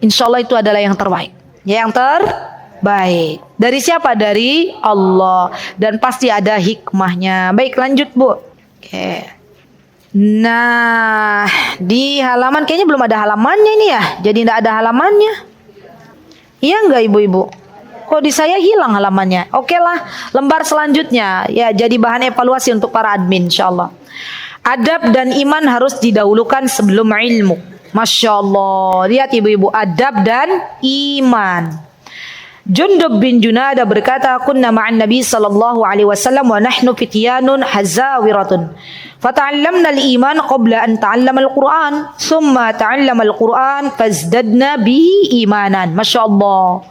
insya Allah itu adalah yang terbaik. Ya, yang terbaik. Dari siapa? Dari Allah. Dan pasti ada hikmahnya. Baik, lanjut Bu. Oke. Nah, di halaman kayaknya belum ada halamannya ini ya. Jadi tidak ada halamannya. Iya enggak ibu-ibu? Kok di saya hilang halamannya? Oke lah, lembar selanjutnya. Ya, jadi bahan evaluasi untuk para admin insyaallah. Adab dan iman harus didahulukan sebelum ilmu. Masya Allah. Lihat ibu-ibu, adab dan iman. Jundub bin Junada berkata, kunna ma'an Nabi sallallahu alaihi wasallam wa nahnu fityanun hazawiratun. Fata'allamna al-iman qabla an ta'allama al-Qur'an, thumma ta'allama al-Qur'an fazdadna bihi imanan. Masya Allah.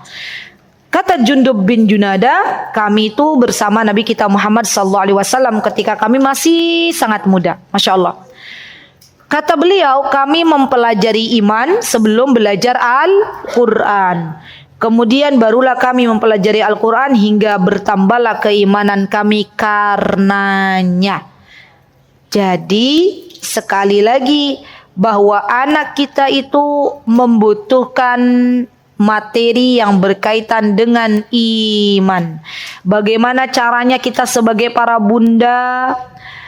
Kata Jundub bin Junada, kami itu bersama Nabi kita Muhammad sallallahu alaihi wasallam ketika kami masih sangat muda. Masya Allah. Kata beliau, kami mempelajari iman sebelum belajar Al-Quran. Kemudian barulah kami mempelajari Al-Quran hingga bertambahlah keimanan kami karenanya. Jadi sekali lagi bahwa anak kita itu membutuhkan materi yang berkaitan dengan iman. Bagaimana caranya kita sebagai para bunda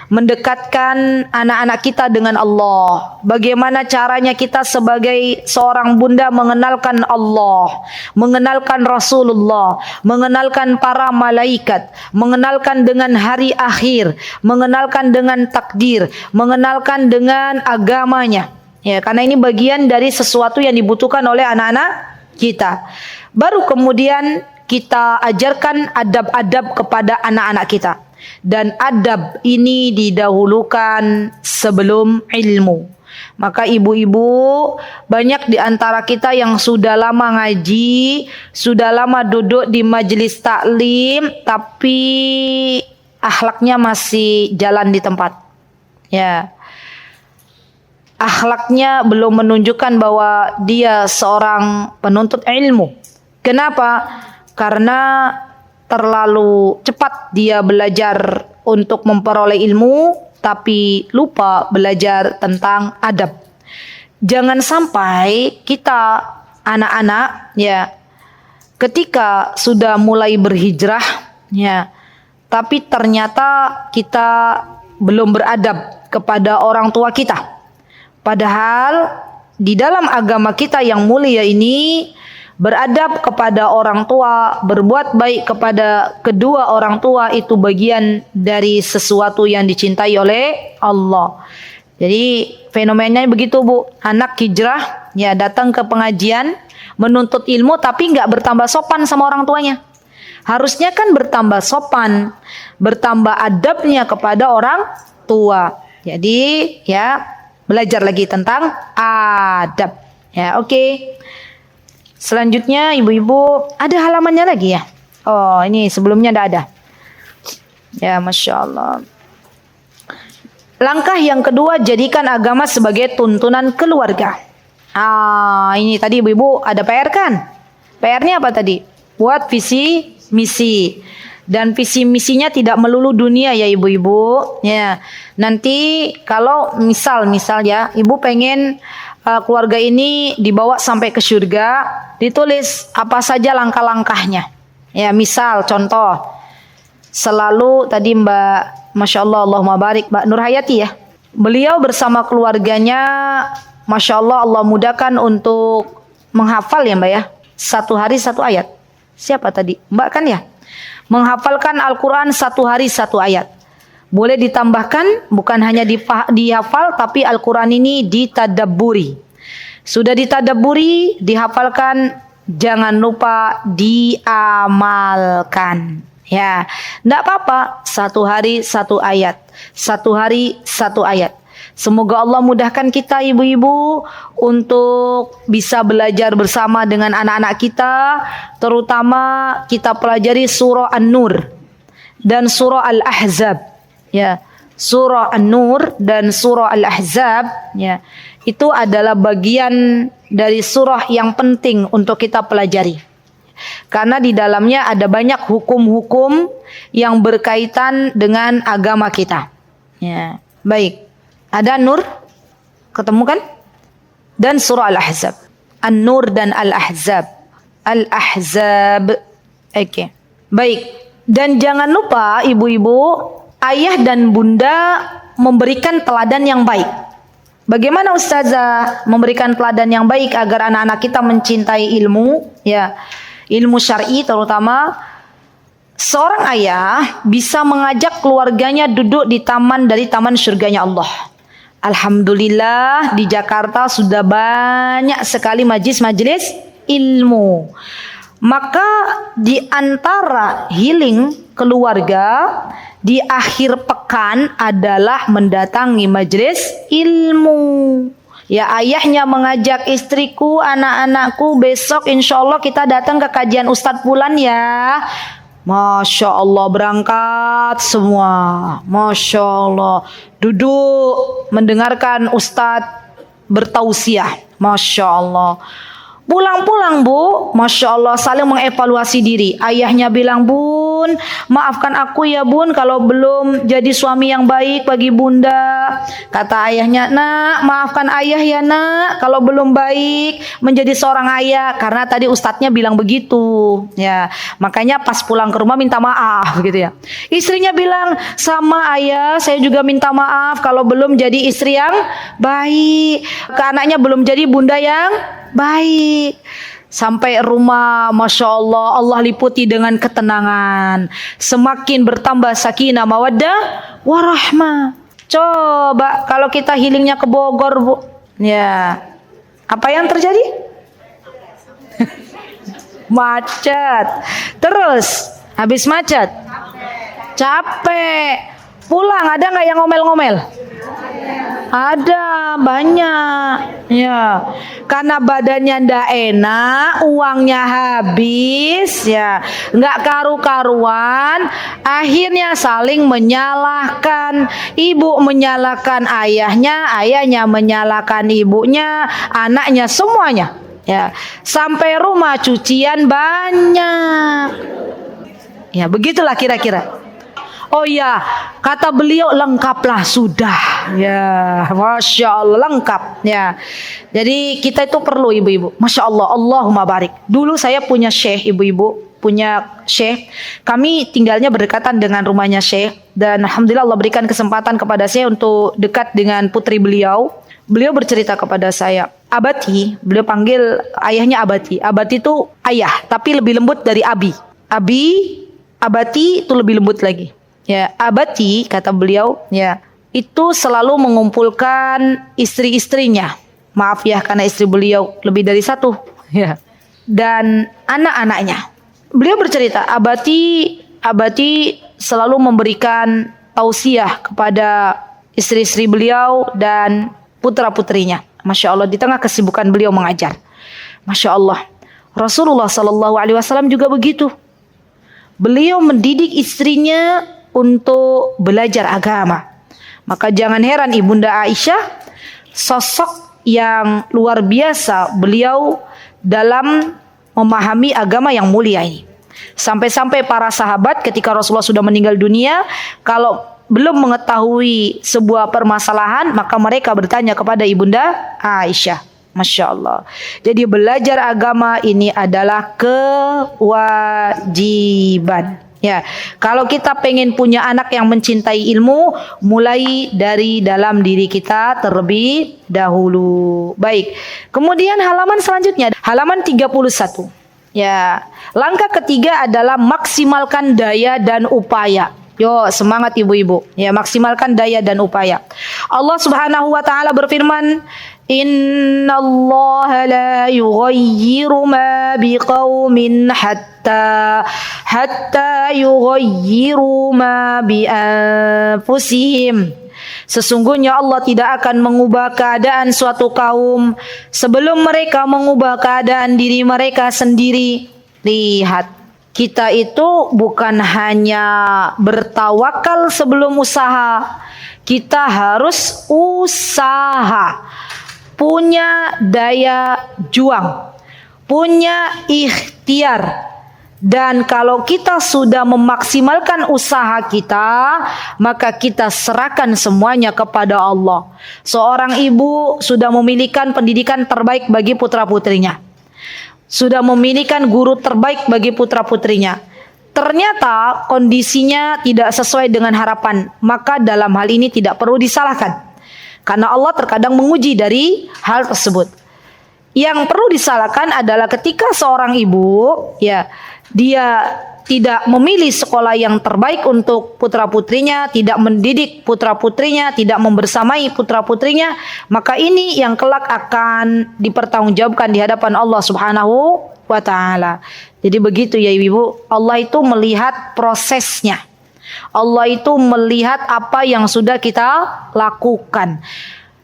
mendekatkan anak-anak kita dengan Allah. Bagaimana caranya kita sebagai seorang bunda mengenalkan Allah, mengenalkan Rasulullah, mengenalkan para malaikat, mengenalkan dengan hari akhir, mengenalkan dengan takdir, mengenalkan dengan agamanya. Ya, karena ini bagian dari sesuatu yang dibutuhkan oleh anak-anak kita. Baru kemudian kita ajarkan adab-adab kepada anak-anak kita. Dan adab ini didahulukan sebelum ilmu. Maka ibu-ibu, banyak di antara kita yang sudah lama ngaji, sudah lama duduk di majelis taklim, tapi akhlaknya masih jalan di tempat. Ya. Akhlaknya belum menunjukkan bahwa dia seorang penuntut ilmu. Kenapa? Karena terlalu cepat dia belajar untuk memperoleh ilmu, tapi lupa belajar tentang adab. Jangan sampai kita anak-anak ya ketika sudah mulai berhijrah ya, tapi ternyata kita belum beradab kepada orang tua kita. Padahal di dalam agama kita yang mulia ini, beradab kepada orang tua, berbuat baik kepada kedua orang tua itu bagian dari sesuatu yang dicintai oleh Allah. Jadi fenomenanya begitu Bu, anak hijrah ya datang ke pengajian menuntut ilmu tapi nggak bertambah sopan sama orang tuanya. Harusnya kan bertambah sopan, bertambah adabnya kepada orang tua. Jadi ya belajar lagi tentang adab. Ya oke. Selanjutnya ibu-ibu, ada halamannya lagi ya? Oh ini sebelumnya tidak ada. Ya Masya Allah. Langkah yang kedua, jadikan agama sebagai tuntunan keluarga. Ini tadi ibu-ibu ada PR kan? PR-nya apa tadi? Buat visi misi. Dan visi misinya tidak melulu dunia ya ibu-ibu. Ya. Nanti kalau misal ya, ibu pengen keluarga ini dibawa sampai ke surga, ditulis apa saja langkah-langkahnya. Ya, misal contoh, selalu tadi Mbak, Masya Allah, Allahumma barik, Mbak Nur Hayati ya. Beliau bersama keluarganya, Masya Allah, Allah mudahkan untuk menghafal ya Mbak ya. 1 hari 1 ayat. Siapa tadi? Mbak kan ya? Menghafalkan Al-Quran 1 hari 1 ayat. Boleh ditambahkan, bukan hanya dihafal, tapi Al-Quran ini ditadabburi. Sudah ditadabburi, dihafalkan, jangan lupa diamalkan. Ya, tidak apa-apa, 1 hari 1 ayat. 1 hari 1 ayat. Semoga Allah mudahkan kita ibu-ibu untuk bisa belajar bersama dengan anak-anak kita, terutama kita pelajari surah An-Nur dan surah Al-Ahzab. Ya, surah An-Nur dan surah Al-Ahzab ya, itu adalah bagian dari surah yang penting untuk kita pelajari. Karena di dalamnya ada banyak hukum-hukum yang berkaitan dengan agama kita. Ya, baik. Ada Nur, ketemu kan? Dan surah Al-Ahzab. An-Nur dan Al-Ahzab. Al-Ahzab. Oke. Baik. Dan jangan lupa ibu-ibu, ayah dan bunda memberikan teladan yang baik. Bagaimana Ustazah memberikan teladan yang baik agar anak-anak kita mencintai ilmu? Ya, ilmu syar'i terutama. Seorang ayah bisa mengajak keluarganya duduk di taman dari taman surganya Allah. Alhamdulillah di Jakarta sudah banyak sekali majelis-majelis ilmu. Maka di antara healing keluarga di akhir pekan adalah mendatangi majelis ilmu. Ya, ayahnya mengajak istriku, anak-anakku, besok insya Allah kita datang ke kajian Ustadz Fulan ya. Masya Allah, berangkat semua. Masya Allah, duduk mendengarkan Ustadz bertausiah. Masya Allah. Pulang-pulang Bu, Masya Allah saling mengevaluasi diri. Ayahnya bilang, Bun, maafkan aku ya Bun kalau belum jadi suami yang baik bagi bunda. Kata ayahnya, Nak, maafkan ayah ya Nak kalau belum baik menjadi seorang ayah. Karena tadi ustadznya bilang begitu. Ya, makanya pas pulang ke rumah minta maaf gitu ya. Istrinya bilang, sama ayah saya juga minta maaf kalau belum jadi istri yang baik. Ke anaknya belum jadi bunda yang baik. Sampai rumah, Masya Allah, Allah liputi dengan ketenangan. Semakin bertambah sakinah, mawaddah, warahmah. Coba kalau kita healingnya ke Bogor Bu, ya, apa yang terjadi? Macet. Terus habis macet capek, pulang ada nggak yang ngomel-ngomel? Ada, banyak. Ya, karena badannya ndak enak, uangnya habis, ya, nggak karu-karuan. Akhirnya saling menyalahkan. Ibu menyalahkan ayahnya, ayahnya menyalahkan ibunya, anaknya, semuanya. Ya, sampai rumah cucian banyak. Ya, begitulah kira-kira. Oh ya, kata beliau lengkaplah sudah. Ya, Masya Allah lengkap. Ya, jadi kita itu perlu ibu-ibu. Masya Allah, Allahumma barik. Dulu saya punya syekh ibu-ibu, punya syekh. Kami tinggalnya berdekatan dengan rumahnya syekh. Dan Alhamdulillah Allah berikan kesempatan kepada saya untuk dekat dengan putri beliau. Beliau bercerita kepada saya, Abati, beliau panggil ayahnya Abati. Abati itu ayah, tapi lebih lembut dari Abi. Abati itu lebih lembut lagi. Ya, Abati kata beliau, ya, itu selalu mengumpulkan istri-istrinya. Maaf ya, karena istri beliau lebih dari satu, ya. Dan anak-anaknya. Beliau bercerita, Abati selalu memberikan tausiah kepada istri-istri beliau dan putra-putrinya. Masya Allah, di tengah kesibukan beliau mengajar. Masya Allah, Rasulullah SAW juga begitu. Beliau mendidik istrinya untuk belajar agama. Maka jangan heran Ibunda Aisyah, sosok yang luar biasa beliau dalam memahami agama yang mulia ini. Sampai-sampai para sahabat ketika Rasulullah sudah meninggal dunia, kalau belum mengetahui sebuah permasalahan, maka mereka bertanya kepada Ibunda Aisyah. Masya Allah. Jadi belajar agama ini adalah kewajiban. Ya, kalau kita pengen punya anak yang mencintai ilmu, mulai dari dalam diri kita terlebih dahulu. Baik. Kemudian halaman selanjutnya, halaman 31. Ya, langkah ketiga adalah maksimalkan daya dan upaya. Yo, semangat ibu-ibu. Ya, maksimalkan daya dan upaya. Allah Subhanahu wa taala berfirman, Innallaha la yughayyiru ma biqaumin hatta yughayyiru ma bi anfusihim. Sesungguhnya Allah tidak akan mengubah keadaan suatu kaum sebelum mereka mengubah keadaan diri mereka sendiri. Lihat, kita itu bukan hanya bertawakal sebelum usaha, kita harus usaha, punya daya juang, punya ikhtiar. Dan kalau kita sudah memaksimalkan usaha kita, maka kita serahkan semuanya kepada Allah. Seorang ibu sudah memilihkan pendidikan terbaik bagi putra-putrinya, sudah memilihkan guru terbaik bagi putra-putrinya. Ternyata kondisinya tidak sesuai dengan harapan, maka dalam hal ini tidak perlu disalahkan, karena Allah terkadang menguji dari hal tersebut. Yang perlu disalahkan adalah ketika seorang ibu, ya, dia tidak memilih sekolah yang terbaik untuk putra-putrinya, tidak mendidik putra-putrinya, tidak membersamai putra-putrinya, maka ini yang kelak akan dipertanggungjawabkan di hadapan Allah Subhanahu wa taala. Jadi begitu ya Ibu, Allah itu melihat prosesnya. Allah itu melihat apa yang sudah kita lakukan.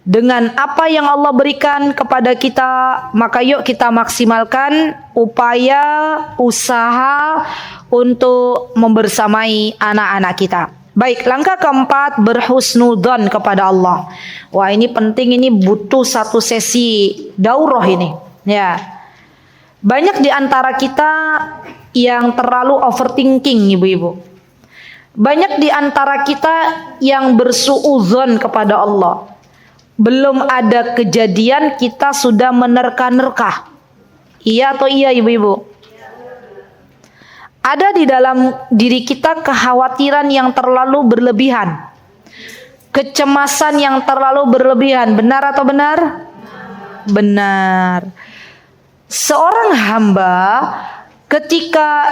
Dengan apa yang Allah berikan kepada kita, maka yuk kita maksimalkan upaya usaha untuk membersamai anak-anak kita. Baik, langkah keempat, berhusnudzon kepada Allah. Wah, ini penting, ini butuh satu sesi daurah ini. Ya, banyak di antara kita yang terlalu overthinking, ibu-ibu. Banyak di antara kita yang bersuudzon kepada Allah. Belum ada kejadian kita sudah menerka-nerka. Iya atau iya ibu-ibu? Ada di dalam diri kita kekhawatiran yang terlalu berlebihan, kecemasan yang terlalu berlebihan. Benar atau benar? Benar. Seorang hamba ketika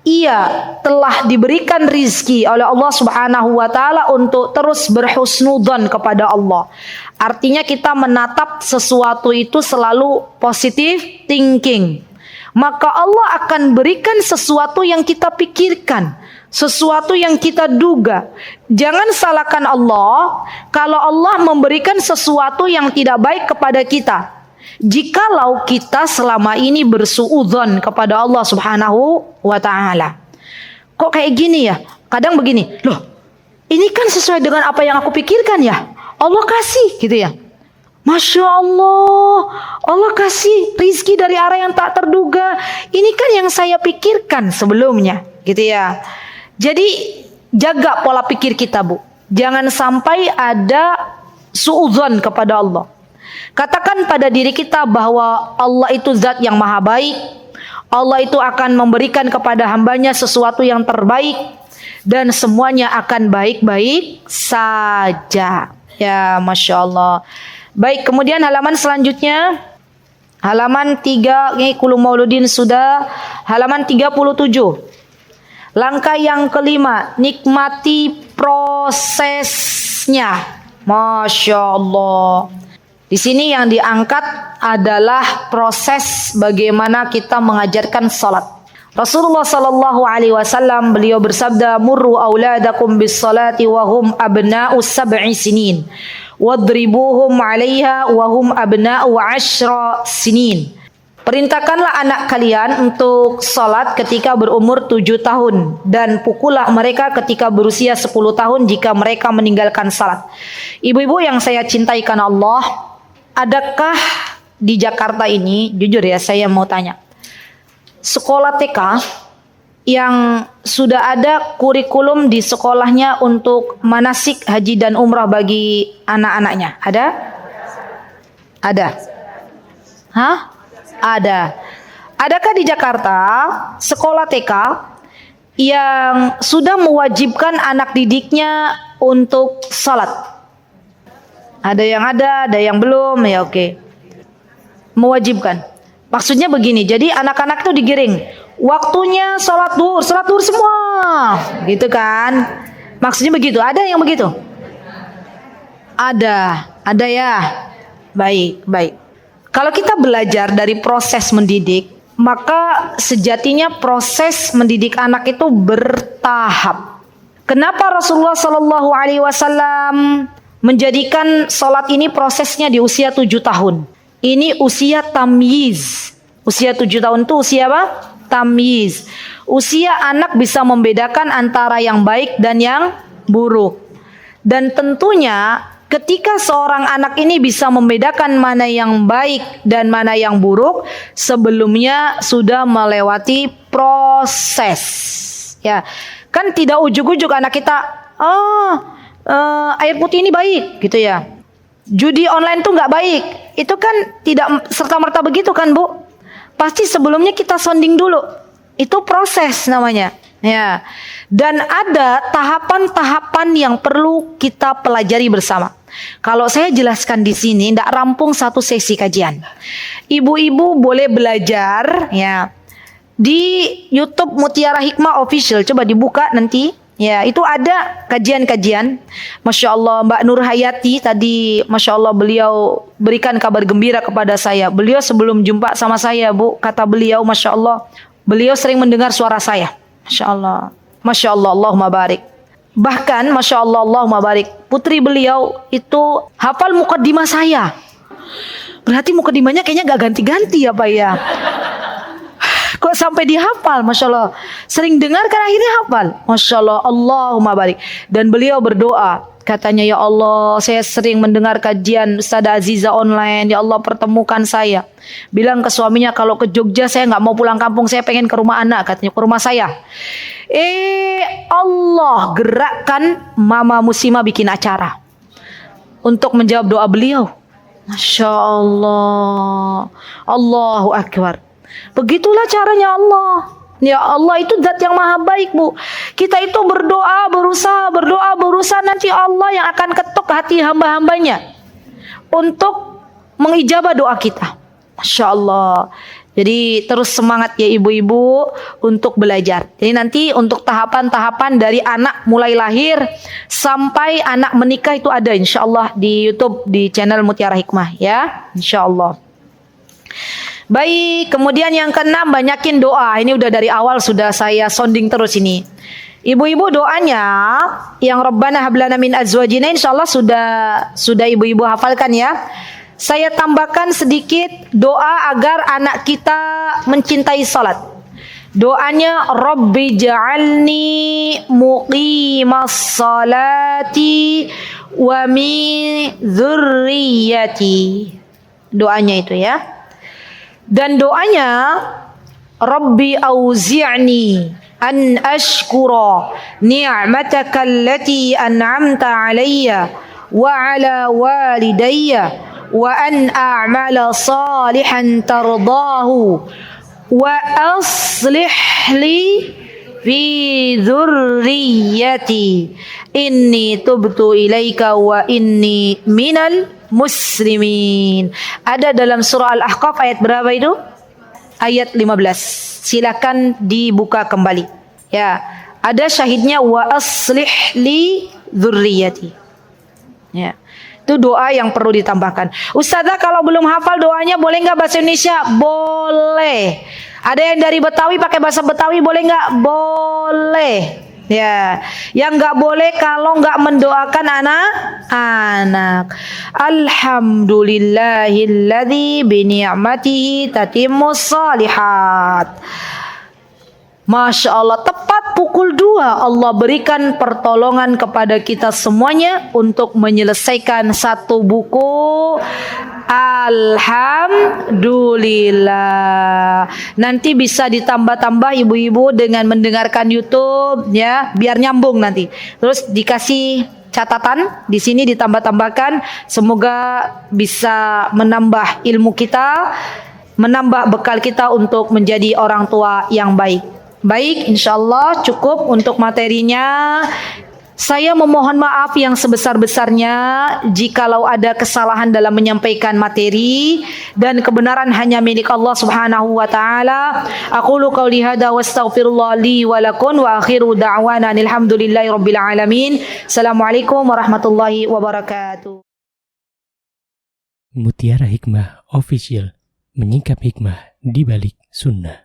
ia telah diberikan rizki oleh Allah Subhanahu wa taala untuk terus berhusnudzon kepada Allah. Artinya kita menatap sesuatu itu selalu positive thinking. Maka Allah akan berikan sesuatu yang kita pikirkan, sesuatu yang kita duga. Jangan salahkan Allah kalau Allah memberikan sesuatu yang tidak baik kepada kita. Jikalau kita selama ini bersuudzon kepada Allah Subhanahu wa ta'ala. Kok kayak gini ya? Kadang begini, loh ini kan sesuai dengan apa yang aku pikirkan ya. Allah kasih gitu ya. Masya Allah, Allah kasih rizki dari arah yang tak terduga. Ini kan yang saya pikirkan sebelumnya gitu ya. Jadi jaga pola pikir kita Bu. Jangan sampai ada suudzon kepada Allah. Katakan pada diri kita bahwa Allah itu zat yang maha baik. Allah itu akan memberikan kepada hambanya sesuatu yang terbaik. Dan semuanya akan baik-baik saja. Ya Masya Allah. Baik, kemudian halaman selanjutnya. Halaman 3, ini Kulum Mauludin sudah. Halaman 37. Langkah yang kelima, nikmati prosesnya. Masya Allah. Di sini yang diangkat adalah proses bagaimana kita mengajarkan salat. Rasulullah sallallahu alaihi wasallam beliau bersabda, "Murru auladakum bis salati wa hum abna'u sab'i sinin, wadribuhum 'alaiha wa hum abna'u 'ashra sinin." Perintahkanlah anak kalian untuk salat ketika berumur 7 tahun dan pukullah mereka ketika berusia 10 tahun jika mereka meninggalkan salat. Ibu-ibu yang saya cintai karena Allah, adakah di Jakarta ini, jujur ya saya mau tanya, sekolah TK yang sudah ada kurikulum di sekolahnya untuk manasik haji dan umrah bagi anak-anaknya? Ada? Ada? Hah? Ada. Adakah di Jakarta sekolah TK yang sudah mewajibkan anak didiknya untuk salat? Ada yang belum, ya oke. Mewajibkan. Maksudnya begini, jadi anak-anak itu digiring. Waktunya sholat duhur semua. Gitu kan. Maksudnya begitu, ada yang begitu? Ada ya. Baik. Kalau kita belajar dari proses mendidik, maka sejatinya proses mendidik anak itu bertahap. Kenapa Rasulullah Shallallahu Alaihi Wasallam menjadikan sholat ini prosesnya di usia 7 tahun. Ini usia tamyiz. Usia 7 tahun itu usia apa? Tamyiz. Usia anak bisa membedakan antara yang baik dan yang buruk. Dan tentunya ketika seorang anak ini bisa membedakan mana yang baik dan mana yang buruk, sebelumnya sudah melewati proses. Ya, kan tidak ujuk-ujuk anak kita, air putih ini baik, gitu ya. Judi online tuh nggak baik. Itu kan tidak serta-merta begitu kan, Bu? Pasti sebelumnya kita sounding dulu. Itu proses namanya. Ya. Dan ada tahapan-tahapan yang perlu kita pelajari bersama. Kalau saya jelaskan di sini tidak rampung satu sesi kajian. Ibu-ibu boleh belajar ya di YouTube Mutiara Hikmah Official. Coba dibuka nanti. Ya, itu ada kajian-kajian. Masya Allah, Mbak Nur Hayati tadi, Masya Allah beliau berikan kabar gembira kepada saya. Beliau sebelum jumpa sama saya, Bu, kata beliau, Masya Allah, beliau sering mendengar suara saya. Masya Allah, Allahumma barik. Bahkan, Masya Allah, Allahumma barik, putri beliau itu hafal mukaddimah saya. Berarti mukaddimahnya kayaknya gak ganti-ganti ya, Pak ya. Kok sampai dihafal, Masya Allah. Sering dengar kan akhirnya hafal. Masya Allah, Allahumma barik. Dan beliau berdoa. Katanya, ya Allah, saya sering mendengar kajian Ustazah Aziza online. Ya Allah, pertemukan saya. Bilang ke suaminya, kalau ke Jogja saya gak mau pulang kampung. Saya pengen ke rumah anak. Katanya, ke rumah saya. Allah gerakkan Mama Muslimah bikin acara. Untuk menjawab doa beliau. Masya Allah. Allahu Akbar. Begitulah caranya Allah. Ya Allah itu zat yang maha baik, Bu. Kita itu berdoa, berusaha, nanti Allah yang akan ketuk hati hamba-hambanya untuk mengijabah doa kita. Masya Allah. Jadi terus semangat ya ibu-ibu untuk belajar. Jadi nanti untuk tahapan-tahapan dari anak mulai lahir sampai anak menikah itu ada insya Allah di YouTube di channel Mutiara Hikmah ya, insya Allah. Baik, kemudian yang keenam, banyakin doa. Ini udah dari awal sudah saya sounding terus ini. Ibu-ibu doanya yang Rabbana hablana min azwajina insyaallah sudah ibu-ibu hafalkan ya. Saya tambahkan sedikit doa agar anak kita mencintai salat. Doanya Rabbi ja'alni muqimas salati wa min dzurriyyati. Doanya itu ya. Dan doanya Rabbi auzi'ni an ashkura ni'mataka allati an'amta alayya wa ala walidayya wa an a'mala salihan tardahu wa aslih li fi dzurriyyati inni tubtu ilaika wa inni minal muslimin. Ada dalam surah Al-Ahqaf ayat berapa itu? Ayat 15. Silakan dibuka kembali. Ya, ada syahidnya wa aslih li dzurriyyati. Ya. Itu doa yang perlu ditambahkan. Ustazah kalau belum hafal doanya boleh enggak bahasa Indonesia? Boleh. Ada yang dari Betawi pakai bahasa Betawi boleh enggak? Boleh. Ya, yang nggak boleh kalau nggak mendoakan anak-anak. Alhamdulillahilladzi bini'matihi tatimmus shalihat. Masya Allah, tepat pukul 2 Allah berikan pertolongan kepada kita semuanya untuk menyelesaikan satu buku. Alhamdulillah. Nanti bisa ditambah-tambah ibu-ibu dengan mendengarkan YouTube ya, biar nyambung nanti. Terus dikasih catatan di sini ditambah-tambahkan, semoga bisa menambah ilmu kita, menambah bekal kita untuk menjadi orang tua yang baik. Baik, insyaallah cukup untuk materinya. Saya memohon maaf yang sebesar-besarnya jikalau ada kesalahan dalam menyampaikan materi, dan kebenaran hanya milik Allah Subhanahu wa taala. Aqulu qouli hadza wa astaghfirullah li wa lakum wa akhiru da'wana alhamdulillahi rabbil alamin. Assalamualaikum warahmatullahi wabarakatuh. Mutiara Hikmah Official, menyingkap hikmah di balik sunnah.